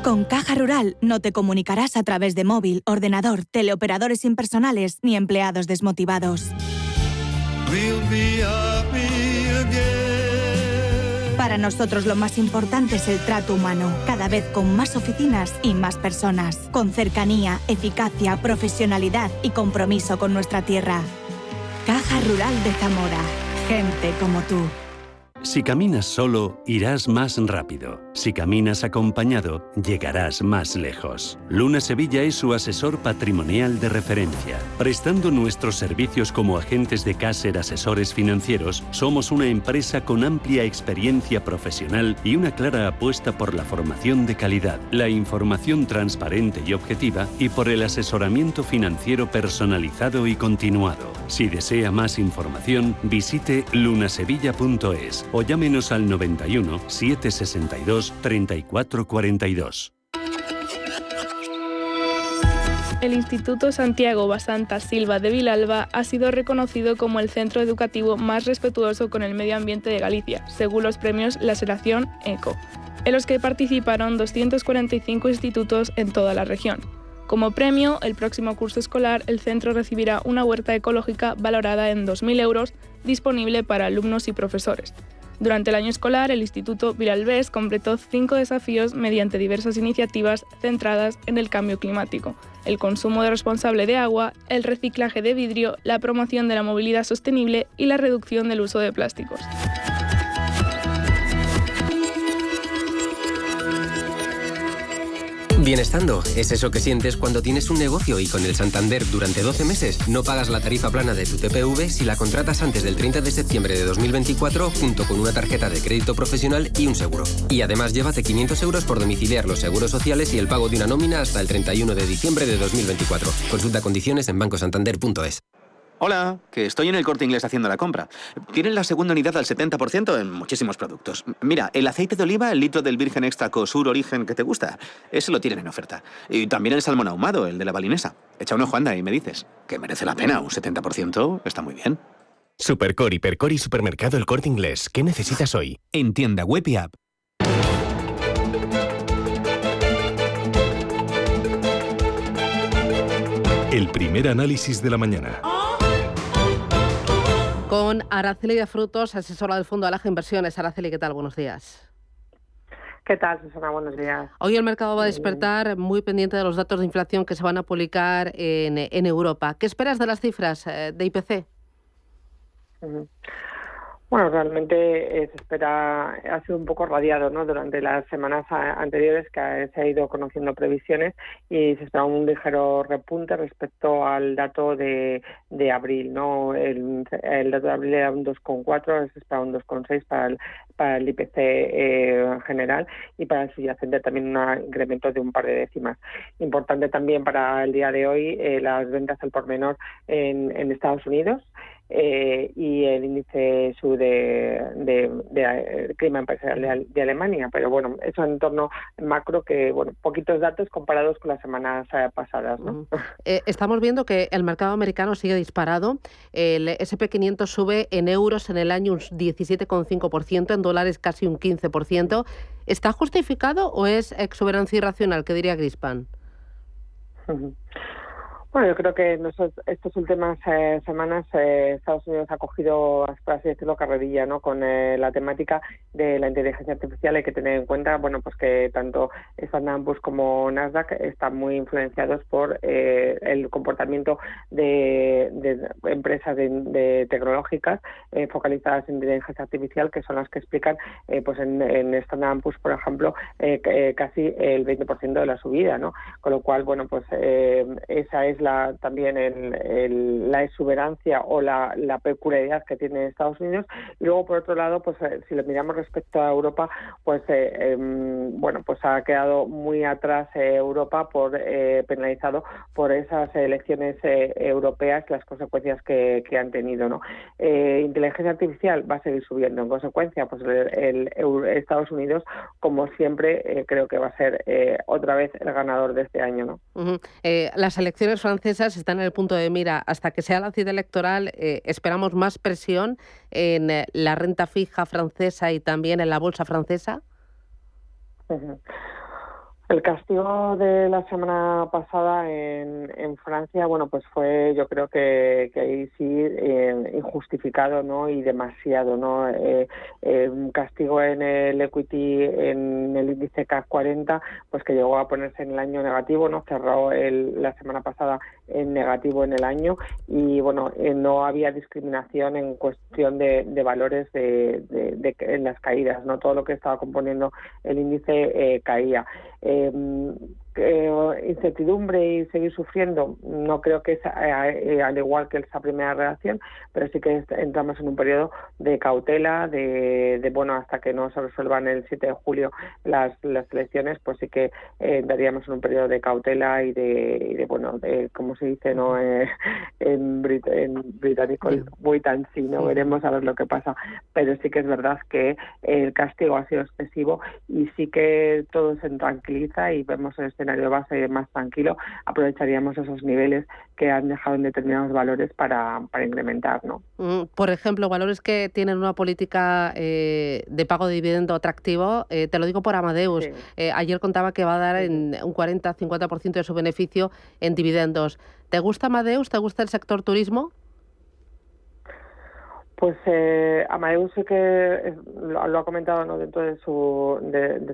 Con Caja Rural no te comunicarás a través de móvil, ordenador, teleoperadores impersonales ni empleados desmotivados. Para nosotros lo más importante es el trato humano, cada vez con más oficinas y más personas, con cercanía, eficacia, profesionalidad y compromiso con nuestra tierra. Caja Rural de Zamora, gente como tú. Si caminas solo, irás más rápido. Si caminas acompañado, llegarás más lejos. Luna Sevilla es su asesor patrimonial de referencia. Prestando nuestros servicios como agentes de Caser Asesores Financieros, somos una empresa con amplia experiencia profesional y una clara apuesta por la formación de calidad, la información transparente y objetiva y por el asesoramiento financiero personalizado y continuado. Si desea más información, visite lunasevilla.es o llámenos al 91 762 3442. El Instituto Santiago Basanta Silva de Vilalba ha sido reconocido como el centro educativo más respetuoso con el medio ambiente de Galicia, según los premios La Seración ECO, en los que participaron 245 institutos en toda la región. Como premio, el próximo curso escolar, el centro recibirá una huerta ecológica valorada en 2.000 euros, disponible para alumnos y profesores. Durante el año escolar, el Instituto Vilalbés completó 5 desafíos mediante diversas iniciativas centradas en el cambio climático, el consumo responsable de agua, el reciclaje de vidrio, la promoción de la movilidad sostenible y la reducción del uso de plásticos. Bienestando es eso que sientes cuando tienes un negocio y con el Santander durante 12 meses no pagas la tarifa plana de tu TPV si la contratas antes del 30 de septiembre de 2024 junto con una tarjeta de crédito profesional y un seguro. Y además llévate 500 euros por domiciliar los seguros sociales y el pago de una nómina hasta el 31 de diciembre de 2024. Consulta condiciones en bancosantander.es. Hola, que estoy en el Corte Inglés haciendo la compra. Tienen la segunda unidad al 70% en muchísimos productos. Mira, el aceite de oliva, el litro del Virgen Extra Cosur Origen que te gusta, ese lo tienen en oferta. Y también el salmón ahumado, el de la balinesa. Echa un ojo, anda, y me dices que merece la pena. Un 70% está muy bien. Supercor, Hipercor y Supermercado El Corte Inglés. ¿Qué necesitas hoy? En tienda web y app. El primer análisis de la mañana. Con Araceli de Frutos, asesora del Fondo Alaja Inversiones. Araceli, ¿qué tal? Buenos días. ¿Qué tal, Susana? Buenos días. Hoy el mercado va a despertar muy pendiente de los datos de inflación que se van a publicar en Europa. ¿Qué esperas de las cifras de IPC? Bueno, realmente se espera, ha sido un poco radiado, ¿no? Durante las semanas anteriores que se ha ido conociendo previsiones y se espera un ligero repunte respecto al dato de abril, ¿no? El dato de abril era un 2,4, se espera un 2,6 para el IPC en general y para el subyacente también un incremento de un par de décimas. Importante también para el día de hoy las ventas al por menor en Estados Unidos. Y el índice sub de clima empresarial de Alemania, pero bueno, eso en entorno macro que, bueno, poquitos datos comparados con las semanas pasadas, ¿no? Estamos viendo que el mercado americano sigue disparado, el S&P 500 sube en euros en el año un 17,5%, en dólares casi un 15%. ¿Está justificado o es exuberancia irracional, que diría Greenspan? Bueno, yo creo que en estas últimas semanas Estados Unidos ha cogido, por así decirlo, carrerilla, ¿no? Con la temática de la inteligencia artificial. Hay que tener en cuenta, bueno, pues que tanto Standard & Poor's como Nasdaq están muy influenciados por el comportamiento de empresas de tecnológicas focalizadas en inteligencia artificial, que son las que explican, pues en Standard & Poor's, por ejemplo, casi el 20% de la subida, ¿no? Con lo cual, bueno, pues esa es también la exuberancia o la peculiaridad que tiene Estados Unidos. Y luego, por otro lado, pues si lo miramos respecto a Europa, pues bueno, pues ha quedado muy atrás Europa penalizado por esas elecciones europeas, las consecuencias que han tenido, ¿no? Inteligencia artificial va a seguir subiendo. En consecuencia, pues Estados Unidos, como siempre, creo que va a ser otra vez el ganador de este año, ¿no? Las elecciones francesas están en el punto de mira. Hasta que sea la cita electoral, ¿esperamos más presión en la renta fija francesa y también en la bolsa francesa? El castigo de la semana pasada en Francia, bueno, pues fue, yo creo que ahí sí injustificado, ¿no? Y demasiado, ¿no? Un castigo en el equity, en el índice CAC 40, pues que llegó a ponerse en el año negativo, ¿no? Cerró la semana pasada en negativo en el año y, bueno, no había discriminación en cuestión de valores en las caídas, ¿no? Todo lo que estaba componiendo el índice caía. Incertidumbre y seguir sufriendo, no creo que al igual que esa primera reacción, pero sí que entramos en un periodo de cautela, bueno, hasta que no se resuelvan el 7 de julio las elecciones, pues sí que entraríamos en un periodo de cautela y de bueno, como se dice, ¿no? En británico, wait and see, ¿no? Veremos a ver lo que pasa, pero sí que es verdad que el castigo ha sido excesivo y sí que todo se tranquiliza y vemos el escenario de base más tranquilo, aprovecharíamos esos niveles que han dejado en determinados valores para incrementar, ¿no? Por ejemplo, valores que tienen una política de pago de dividendo atractivo, te lo digo por Amadeus. Sí. Ayer contaba que va a dar en un 40-50% de su beneficio en dividendos. ¿Te gusta Amadeus? ¿Te gusta el sector turismo? Pues Amadeus sí que lo ha comentado, ¿no? Dentro de su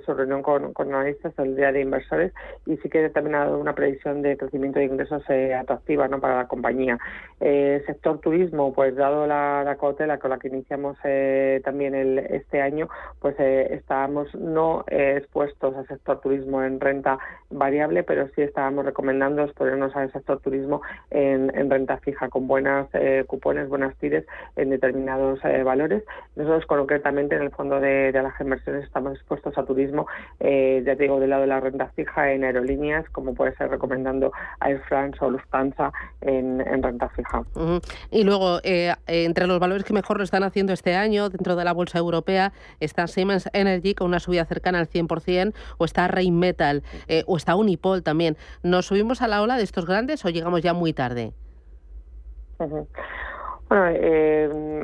reunión con analistas el día de inversores, y sí que también ha dado una previsión de crecimiento de ingresos atractiva, ¿no? Para la compañía. Sector turismo, pues dado la cautela con la que iniciamos también este año, pues estábamos no expuestos al sector turismo en renta variable, pero sí estábamos recomendando exponernos al sector turismo en renta fija, con buenas cupones, buenas tires en determinados valores. Nosotros concretamente en el fondo de las inversiones estamos expuestos a turismo, ya te digo, del lado de la renta fija en aerolíneas, como puede ser recomendando Air France o Lufthansa en renta fija. Y luego, entre los valores que mejor lo están haciendo este año dentro de la bolsa europea está Siemens Energy con una subida cercana al 100%, o está Rheinmetall, o está Unipol también. ¿Nos subimos a la ola de estos grandes o llegamos ya muy tarde? Bueno,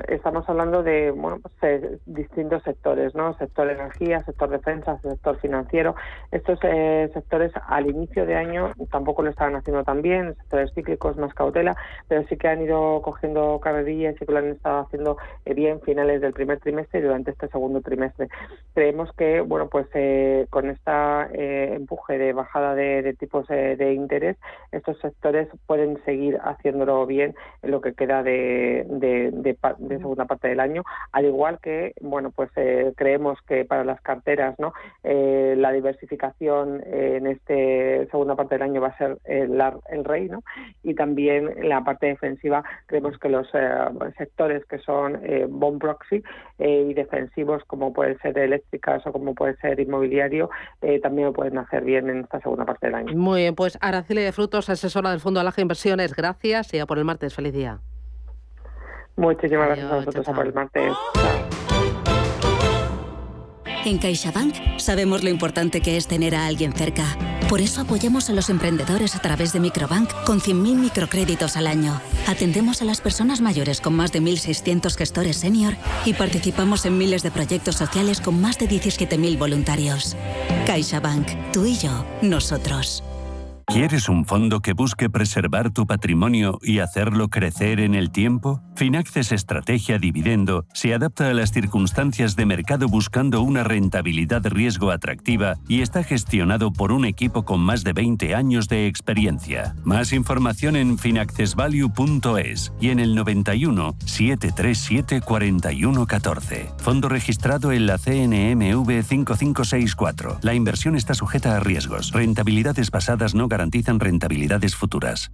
estamos hablando de distintos sectores, ¿no? Sector energía, sector defensa, sector financiero. Estos sectores al inicio de año tampoco lo estaban haciendo tan bien, sectores cíclicos, más cautela, pero sí que han ido cogiendo carrerilla y sí que lo han estado haciendo bien finales del primer trimestre y durante este segundo trimestre. Creemos que, bueno, pues con esta empuje de bajada de tipos de interés, estos sectores pueden seguir haciéndolo bien en lo que queda de segunda parte del año, al igual que, bueno, pues creemos que para las carteras, ¿no? La diversificación en esta segunda parte del año va a ser el rey, ¿no? Y también en la parte defensiva creemos que los sectores que son bond proxy y defensivos, como pueden ser eléctricas o como puede ser inmobiliario, también lo pueden hacer bien en esta segunda parte del año. Muy bien, pues Araceli de Frutos, asesora del Fondo Alaja Inversiones, gracias y a por el martes. Feliz día. Muchísimas gracias a vosotros, a por el martes. En CaixaBank sabemos lo importante que es tener a alguien cerca. Por eso apoyamos a los emprendedores a través de Microbank con 100.000 microcréditos al año. Atendemos a las personas mayores con más de 1.600 gestores senior y participamos en miles de proyectos sociales con más de 17.000 voluntarios. CaixaBank, tú y yo, nosotros. ¿Quieres un fondo que busque preservar tu patrimonio y hacerlo crecer en el tiempo? Finaxes Estrategia Dividendo se adapta a las circunstancias de mercado buscando una rentabilidad-riesgo atractiva y está gestionado por un equipo con más de 20 años de experiencia. Más información en finaccesvalue.es y en el 91 737 4114. Fondo registrado en la CNMV 5564. La inversión está sujeta a riesgos. Rentabilidades pasadas no garantizan rentabilidades futuras.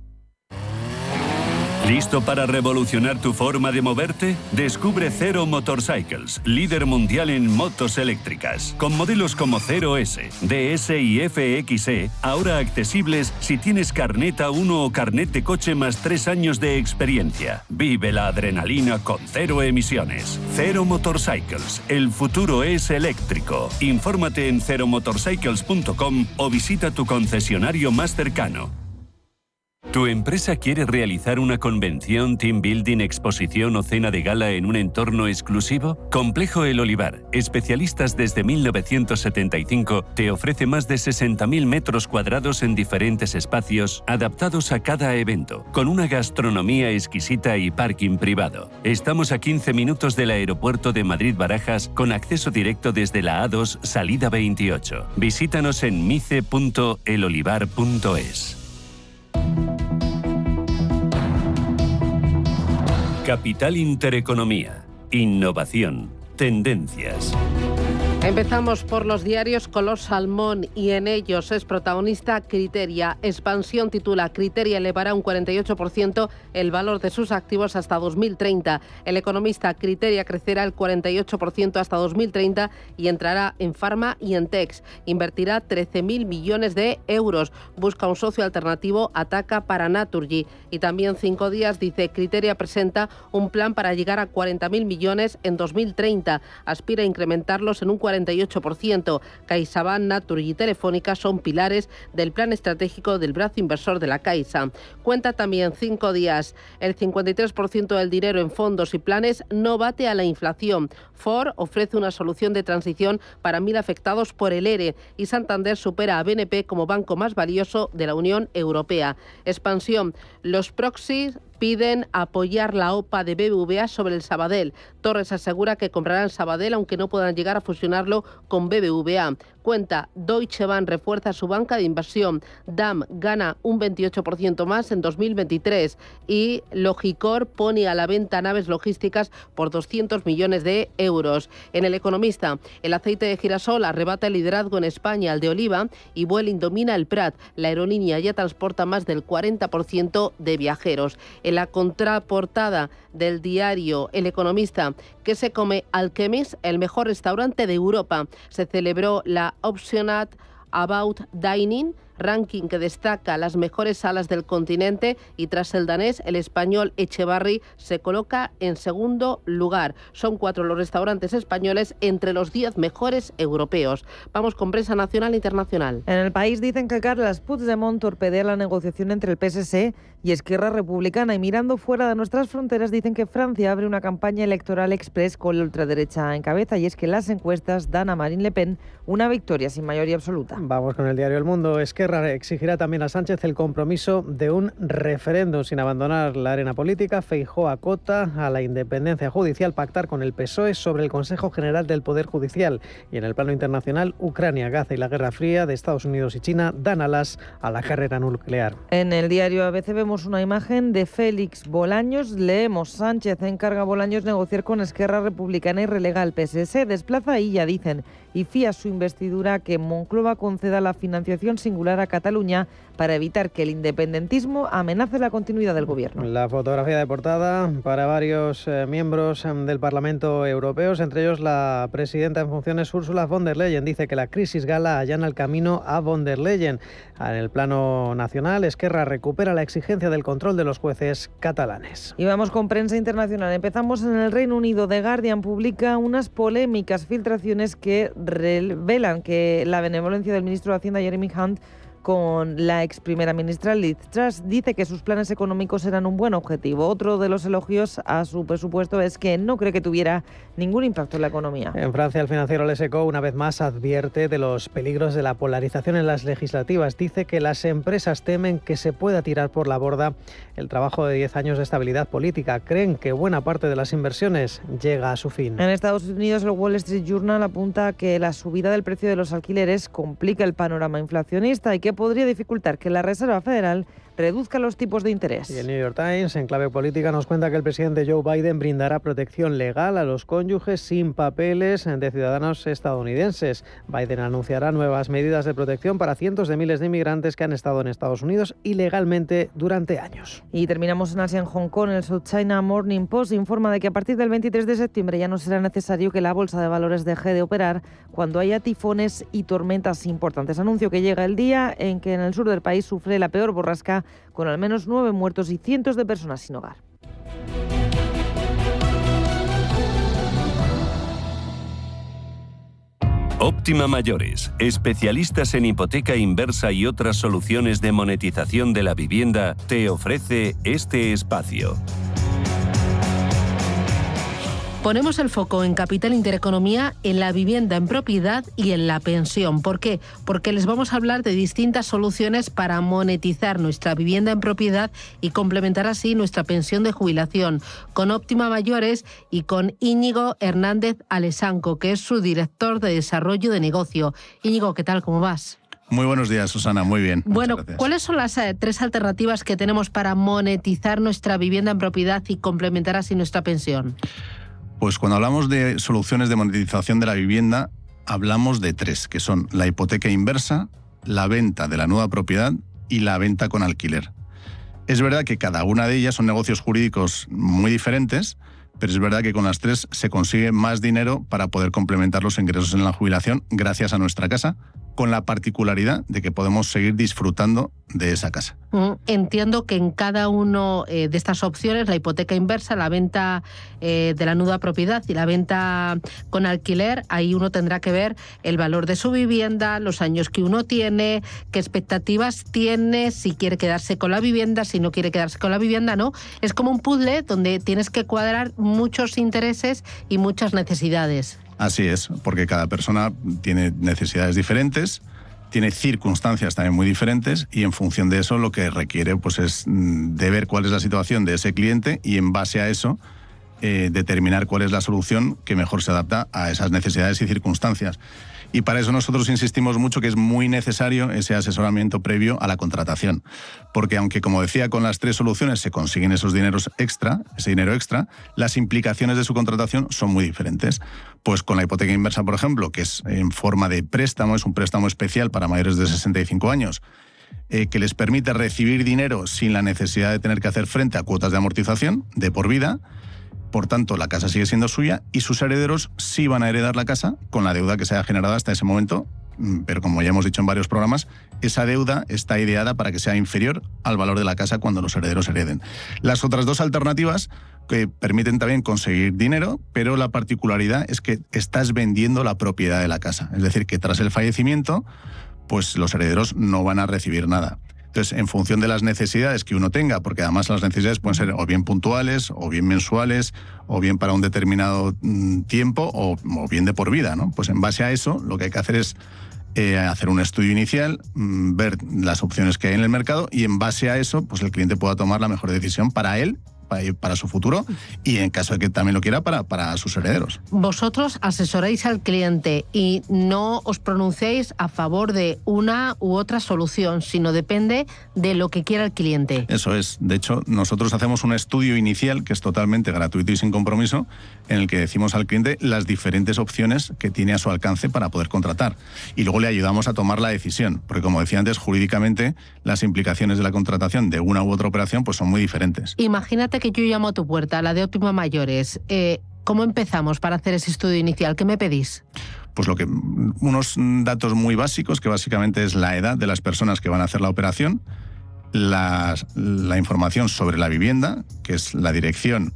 ¿Listo para revolucionar tu forma de moverte? Descubre Zero Motorcycles, líder mundial en motos eléctricas. Con modelos como Zero S, DS y FXE, ahora accesibles si tienes carnet A1 o carnet de coche más 3 años de experiencia. Vive la adrenalina con cero emisiones. Zero Motorcycles, el futuro es eléctrico. Infórmate en zeromotorcycles.com o visita tu concesionario más cercano. ¿Tu empresa quiere realizar una convención, team building, exposición o cena de gala en un entorno exclusivo? Complejo El Olivar, especialistas desde 1975, te ofrece más de 60.000 metros cuadrados en diferentes espacios adaptados a cada evento, con una gastronomía exquisita y parking privado. Estamos a 15 minutos del aeropuerto de Madrid-Barajas con acceso directo desde la A2, salida 28. Visítanos en mice.elolivar.es. Capital Intereconomía. Innovación. Tendencias. Empezamos por los diarios Color Salmón y en ellos es protagonista Criteria. Expansión titula: Criteria elevará un 48% el valor de sus activos hasta 2030. El Economista: Criteria crecerá el 48% hasta 2030 y entrará en Pharma y en Tex. Invertirá 13.000 millones de euros. Busca un socio alternativo, ataca para Naturgy. Y también 5 días dice: Criteria presenta un plan para llegar a 40.000 millones en 2030. Aspira a incrementarlos en un 48%. CaixaBank, Naturgy y Telefónica son pilares del plan estratégico del brazo inversor de la Caixa. Cuenta también 5 días. El 53% del dinero en fondos y planes no bate a la inflación. Ford ofrece una solución de transición para 1.000 afectados por el ERE y Santander supera a BNP como banco más valioso de la Unión Europea. Expansión. Los proxies piden apoyar la OPA de BBVA sobre el Sabadell. Torres asegura que comprarán Sabadell aunque no puedan llegar a fusionarlo con BBVA. Cuenta: Deutsche Bank refuerza su banca de inversión. DAM gana un 28% más en 2023 y Logicor pone a la venta naves logísticas por 200 millones de euros. En El Economista: el aceite de girasol arrebata el liderazgo en España al de oliva y Vueling domina el Prat. La aerolínea ya transporta más del 40% de viajeros. En la contraportada del diario El Economista: ¿qué se come Alchemist, el mejor restaurante de Europa? Se celebró la Optionat About Dining, ranking que destaca las mejores salas del continente, y tras el danés, el español Echevarri se coloca en segundo lugar. Son 4 los restaurantes españoles entre los 10 mejores europeos. Vamos con prensa nacional e internacional. En El País dicen que Carles Puigdemont torpedea la negociación entre el PSC y Esquerra Republicana, y mirando fuera de nuestras fronteras dicen que Francia abre una campaña electoral express con la ultraderecha en cabeza, y es que las encuestas dan a Marine Le Pen una victoria sin mayoría absoluta. Vamos con el diario El Mundo. Esquerra exigirá también a Sánchez el compromiso de un referéndum sin abandonar la arena política. Feijóo acota a la independencia judicial pactar con el PSOE sobre el Consejo General del Poder Judicial. Y en el plano internacional, Ucrania, Gaza y la Guerra Fría de Estados Unidos y China dan alas a la carrera nuclear. En el diario ABC vemos una imagen de Félix Bolaños. Leemos: Sánchez encarga a Bolaños negociar con Esquerra Republicana y relega al PSC. Desplaza a Illa, dicen, y fía su investidura a que Moncloa conceda la financiación singular a Cataluña para evitar que el independentismo amenace la continuidad del gobierno. La fotografía de portada para varios miembros del Parlamento Europeo, entre ellos la presidenta en funciones Ursula von der Leyen. Dice que la crisis gala allana el camino a von der Leyen. En el plano nacional, Esquerra recupera la exigencia del control de los jueces catalanes. Y vamos con prensa internacional. Empezamos en el Reino Unido. The Guardian publica unas polémicas filtraciones que revelan que la benevolencia del ministro de Hacienda, Jeremy Hunt, con la ex primera ministra Liz Truss. Dice que sus planes económicos eran un buen objetivo. Otro de los elogios a su presupuesto es que no cree que tuviera ningún impacto en la economía. En Francia, el financiero Les Echos una vez más advierte de los peligros de la polarización en las legislativas. Dice que las empresas temen que se pueda tirar por la borda el trabajo de 10 años de estabilidad política. Creen que buena parte de las inversiones llega a su fin. En Estados Unidos, el Wall Street Journal apunta que la subida del precio de los alquileres complica el panorama inflacionista y que podría dificultar que la Reserva Federal reduzca los tipos de interés. Y el New York Times, en clave política, nos cuenta que el presidente Joe Biden brindará protección legal a los cónyuges sin papeles de ciudadanos estadounidenses. Biden anunciará nuevas medidas de protección para cientos de miles de inmigrantes que han estado en Estados Unidos ilegalmente durante años. Y terminamos en Asia, en Hong Kong. El South China Morning Post informa de que a partir del 23 de septiembre ya no será necesario que la bolsa de valores deje de operar cuando haya tifones y tormentas importantes. Anuncio que llega el día en que en el sur del país sufre la peor borrasca, con al menos 9 muertos y cientos de personas sin hogar. Óptima Mayores, especialistas en hipoteca inversa y otras soluciones de monetización de la vivienda, te ofrece este espacio. Ponemos el foco en Capital Intereconomía en la vivienda en propiedad y en la pensión. ¿Por qué? Porque les vamos a hablar de distintas soluciones para monetizar nuestra vivienda en propiedad y complementar así nuestra pensión de jubilación, con Óptima Mayores y con Íñigo Hernández Alesanco, que es su director de desarrollo de negocio. Íñigo, ¿qué tal? ¿Cómo vas? Muy buenos días, Susana. Muy bien. Bueno, ¿cuáles son las 3 alternativas que tenemos para monetizar nuestra vivienda en propiedad y complementar así nuestra pensión? Pues cuando hablamos de soluciones de monetización de la vivienda, hablamos de 3, que son la hipoteca inversa, la venta de la nueva propiedad y la venta con alquiler. Es verdad que cada una de ellas son negocios jurídicos muy diferentes, pero es verdad que con las 3 se consigue más dinero para poder complementar los ingresos en la jubilación gracias a nuestra casa, con la particularidad de que podemos seguir disfrutando de esa casa. Entiendo que en cada una de estas opciones, la hipoteca inversa, la venta de la nueva propiedad y la venta con alquiler, ahí uno tendrá que ver el valor de su vivienda, los años que uno tiene, qué expectativas tiene, si quiere quedarse con la vivienda, si no quiere quedarse con la vivienda, ¿no? Es como un puzzle donde tienes que cuadrar muchos intereses y muchas necesidades. Así es, porque cada persona tiene necesidades diferentes, tiene circunstancias también muy diferentes y en función de eso lo que requiere pues es de ver cuál es la situación de ese cliente y en base a eso determinar cuál es la solución que mejor se adapta a esas necesidades y circunstancias. Y para eso nosotros insistimos mucho que es muy necesario ese asesoramiento previo a la contratación. Porque aunque, como decía, con las 3 soluciones se consiguen ese dinero extra, las implicaciones de su contratación son muy diferentes. Pues con la hipoteca inversa, por ejemplo, que es en forma de préstamo, es un préstamo especial para mayores de 65 años, que les permite recibir dinero sin la necesidad de tener que hacer frente a cuotas de amortización de por vida. Por tanto, la casa sigue siendo suya y sus herederos sí van a heredar la casa con la deuda que se haya generado hasta ese momento, pero como ya hemos dicho en varios programas, esa deuda está ideada para que sea inferior al valor de la casa cuando los herederos hereden. Las otras 2 alternativas que permiten también conseguir dinero, pero la particularidad es que estás vendiendo la propiedad de la casa. Es decir, que tras el fallecimiento, pues los herederos no van a recibir nada. Entonces, en función de las necesidades que uno tenga, porque además las necesidades pueden ser o bien puntuales, o bien mensuales, o bien para un determinado tiempo, o bien de por vida, ¿no? Pues en base a eso, lo que hay que hacer es hacer un estudio inicial, ver las opciones que hay en el mercado y en base a eso, pues el cliente pueda tomar la mejor decisión para él, para su futuro y en caso de que también lo quiera para sus herederos. Vosotros asesoráis al cliente y no os pronunciáis a favor de una u otra solución, sino depende de lo que quiera el cliente. Eso es. De hecho, nosotros hacemos un estudio inicial que es totalmente gratuito y sin compromiso, en el que decimos al cliente las diferentes opciones que tiene a su alcance para poder contratar. Y luego le ayudamos a tomar la decisión, porque como decía antes, jurídicamente las implicaciones de la contratación de una u otra operación pues son muy diferentes. Imagínate que yo llamo a tu puerta, la de Óptima Mayores. ¿Cómo empezamos para hacer ese estudio inicial? ¿Qué me pedís? Pues unos datos muy básicos, que básicamente es la edad de las personas que van a hacer la operación, la información sobre la vivienda, que es la dirección,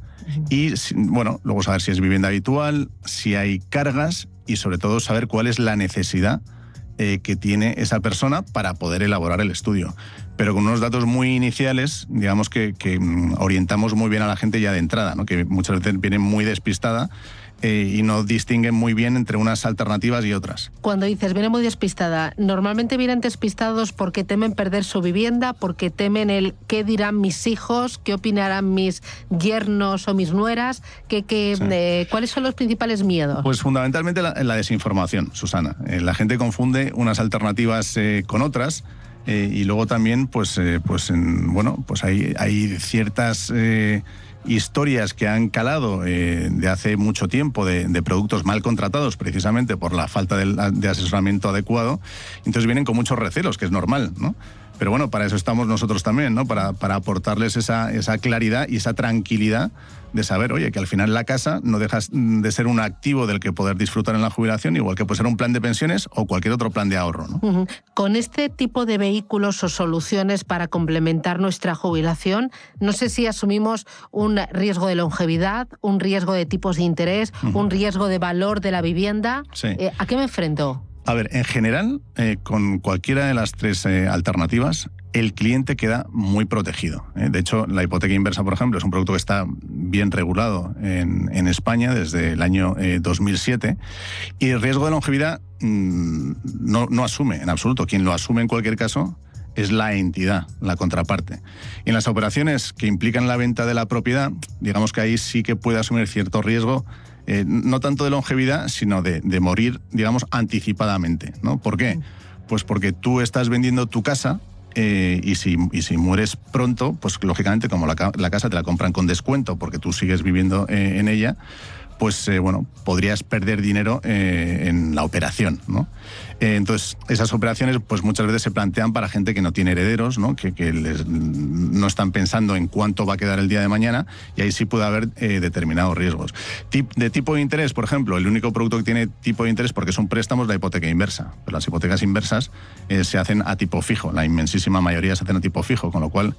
y bueno, luego saber si es vivienda habitual, si hay cargas y sobre todo saber cuál es la necesidad que tiene esa persona para poder elaborar el estudio. Pero con unos datos muy iniciales, digamos que orientamos muy bien a la gente ya de entrada, ¿no? Que muchas veces viene muy despistada y no distinguen muy bien entre unas alternativas y otras. Cuando dices viene muy despistada, normalmente vienen despistados porque temen perder su vivienda, porque temen el qué dirán mis hijos, qué opinarán mis yernos o mis nueras, ¿cuáles son los principales miedos? Pues fundamentalmente la desinformación, Susana. La gente confunde unas alternativas con otras. Y luego también, hay ciertas historias que han calado de hace mucho tiempo de productos mal contratados precisamente por la falta de asesoramiento adecuado. Entonces vienen con muchos recelos, que es normal, ¿no? Pero bueno, para eso estamos nosotros también, ¿no? Para aportarles esa claridad y esa tranquilidad de saber, oye, que al final la casa no deja de ser un activo del que poder disfrutar en la jubilación, igual que puede ser un plan de pensiones o cualquier otro plan de ahorro, ¿no? Uh-huh. Con este tipo de vehículos o soluciones para complementar nuestra jubilación, no sé si asumimos un riesgo de longevidad, un riesgo de tipos de interés, un riesgo de valor de la vivienda. Sí. ¿A qué me enfrento? A ver, en general, con cualquiera de las tres alternativas, el cliente queda muy protegido. De hecho, la hipoteca inversa, por ejemplo, es un producto que está bien regulado en España desde el año 2007 y el riesgo de longevidad no asume en absoluto. Quien lo asume en cualquier caso es la entidad, la contraparte. Y en las operaciones que implican la venta de la propiedad, digamos que ahí sí que puede asumir cierto riesgo, no tanto de longevidad, sino de morir, digamos, anticipadamente, ¿no? ¿Por qué? Pues porque tú estás vendiendo tu casa y si mueres pronto, pues lógicamente como la casa te la compran con descuento porque tú sigues viviendo en ella, pues podrías perder dinero en la operación, ¿no? Entonces, esas operaciones pues muchas veces se plantean para gente que no tiene herederos, ¿no? Que no están pensando en cuánto va a quedar el día de mañana, y ahí sí puede haber determinados riesgos. De tipo de interés, por ejemplo, el único producto que tiene tipo de interés, porque son préstamos, la hipoteca inversa. Pero las hipotecas inversas se hacen a tipo fijo, la inmensísima mayoría se hacen a tipo fijo, con lo cual,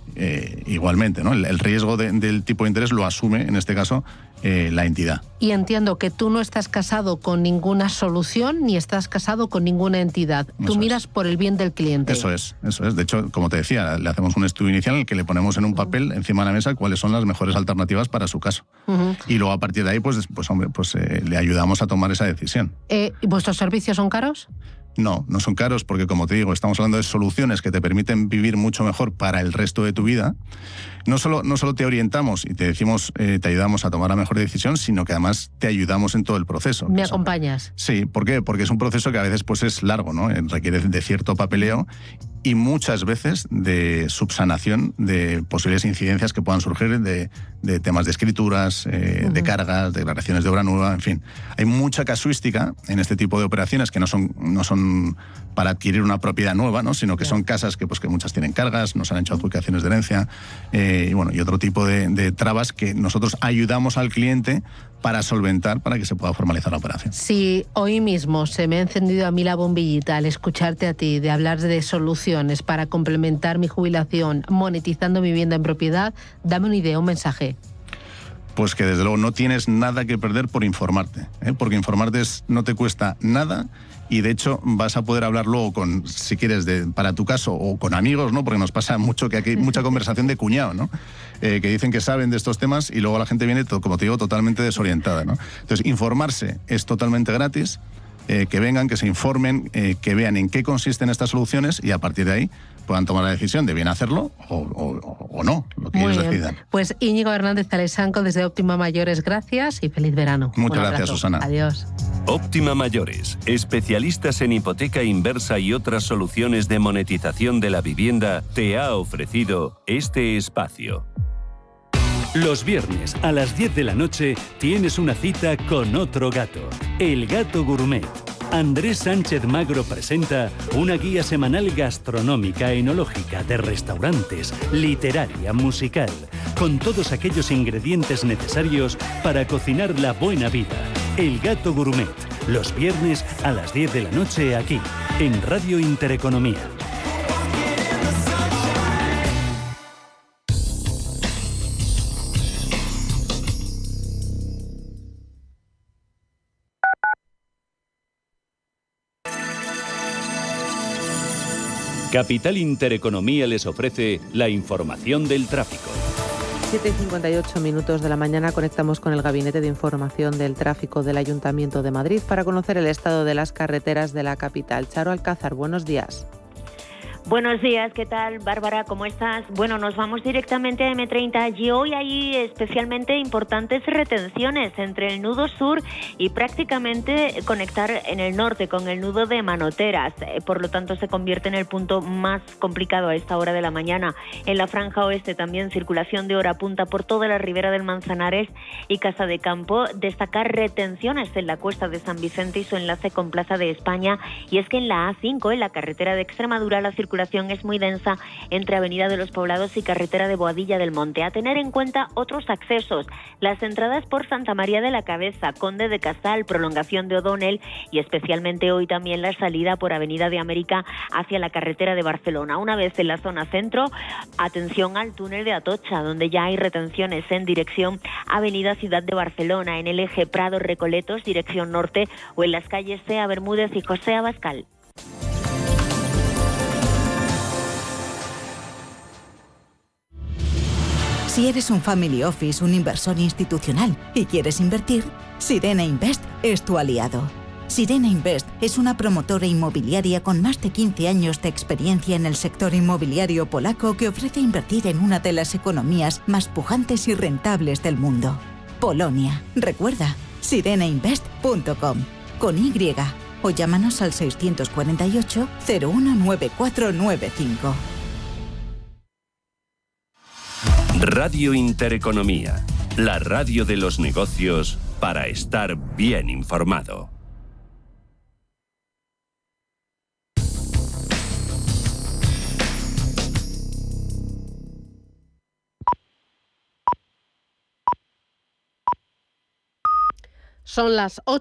igualmente, ¿no? El riesgo del tipo de interés lo asume, en este caso, la entidad. Y entiendo que tú no estás casado con ninguna solución ni estás casado con ninguna entidad. Tú miras por el bien del cliente. Eso es. De hecho, como te decía, le hacemos un estudio inicial en el que le ponemos en un papel encima de la mesa cuáles son las mejores alternativas para su caso. Y luego a partir de ahí, le ayudamos a tomar esa decisión. ¿Vuestros servicios son caros? No son caros porque, como te digo, estamos hablando de soluciones que te permiten vivir mucho mejor para el resto de tu vida. No solo te orientamos y te decimos, te ayudamos a tomar la mejor decisión, sino que además te ayudamos en todo el proceso. ¿Me acompañas? Sí, ¿por qué? Porque es un proceso que a veces es largo, ¿no? Requiere de cierto papeleo y muchas veces de subsanación de posibles incidencias que puedan surgir de temas de escrituras, de cargas, declaraciones de obra nueva, en fin. Hay mucha casuística en este tipo de operaciones que no son para adquirir una propiedad nueva, ¿no? Sino que son casas que muchas tienen cargas, nos han hecho adjudicaciones de herencia y otro tipo de trabas que nosotros ayudamos al cliente para solventar, para que se pueda formalizar la operación. Si hoy mismo se me ha encendido a mí la bombillita al escucharte a ti de hablar de soluciones para complementar mi jubilación monetizando mi vivienda en propiedad, dame una idea, un mensaje. Pues que desde luego no tienes nada que perder por informarte, porque informarte no te cuesta nada. Y de hecho vas a poder hablar luego si quieres, para tu caso, o con amigos, ¿no? Porque nos pasa mucho que aquí hay mucha conversación de cuñado, ¿no? Que dicen que saben de estos temas y luego la gente viene, como te digo, totalmente desorientada, ¿no? Entonces, informarse es totalmente gratis. Que vengan, que se informen, que vean en qué consisten estas soluciones y a partir de ahí puedan tomar la decisión de bien hacerlo o no, lo que ellos decidan. Pues Íñigo Hernández Alesanco desde Óptima Mayores, gracias y feliz verano. Muchas gracias, Susana. Adiós. Óptima Mayores, especialistas en hipoteca inversa y otras soluciones de monetización de la vivienda, te ha ofrecido este espacio. Los viernes a las 10 de la noche tienes una cita con otro gato, El Gato Gourmet. Andrés Sánchez Magro presenta una guía semanal gastronómica, enológica, de restaurantes, literaria, musical, con todos aquellos ingredientes necesarios para cocinar la buena vida. El Gato Gourmet, los viernes a las 10 de la noche aquí, en Radio Intereconomía. Capital Intereconomía les ofrece la información del tráfico. 7:58 de la mañana conectamos con el Gabinete de Información del Tráfico del Ayuntamiento de Madrid para conocer el estado de las carreteras de la capital. Charo Alcázar, buenos días. Buenos días, ¿qué tal, Bárbara? ¿Cómo estás? Bueno, nos vamos directamente a M30 y hoy hay especialmente importantes retenciones entre el nudo sur y prácticamente conectar en el norte con el nudo de Manoteras. Por lo tanto, se convierte en el punto más complicado a esta hora de la mañana. En la franja oeste también circulación de hora punta por toda la ribera del Manzanares y Casa de Campo. Destacar retenciones en la cuesta de San Vicente y su enlace con Plaza de España. Y es que en la A5, en la carretera de Extremadura, la circulación es muy densa entre Avenida de los Poblados y carretera de Boadilla del Monte. A tener en cuenta otros accesos, las entradas por Santa María de la Cabeza, Conde de Casal, prolongación de O'Donnell y especialmente hoy también la salida por Avenida de América hacia la carretera de Barcelona. Una vez en la zona centro, atención al túnel de Atocha, donde ya hay retenciones en dirección Avenida Ciudad de Barcelona, en el eje Prado-Recoletos, dirección norte, o en las calles Sea Bermúdez y José Abascal. Si eres un family office, un inversor institucional y quieres invertir, Sirena Invest es tu aliado. Sirena Invest es una promotora inmobiliaria con más de 15 años de experiencia en el sector inmobiliario polaco que ofrece invertir en una de las economías más pujantes y rentables del mundo. Polonia. Recuerda, sirenainvest.com con Y o llámanos al 648 019495. Radio Intereconomía, la radio de los negocios para estar bien informado. Son las 8 de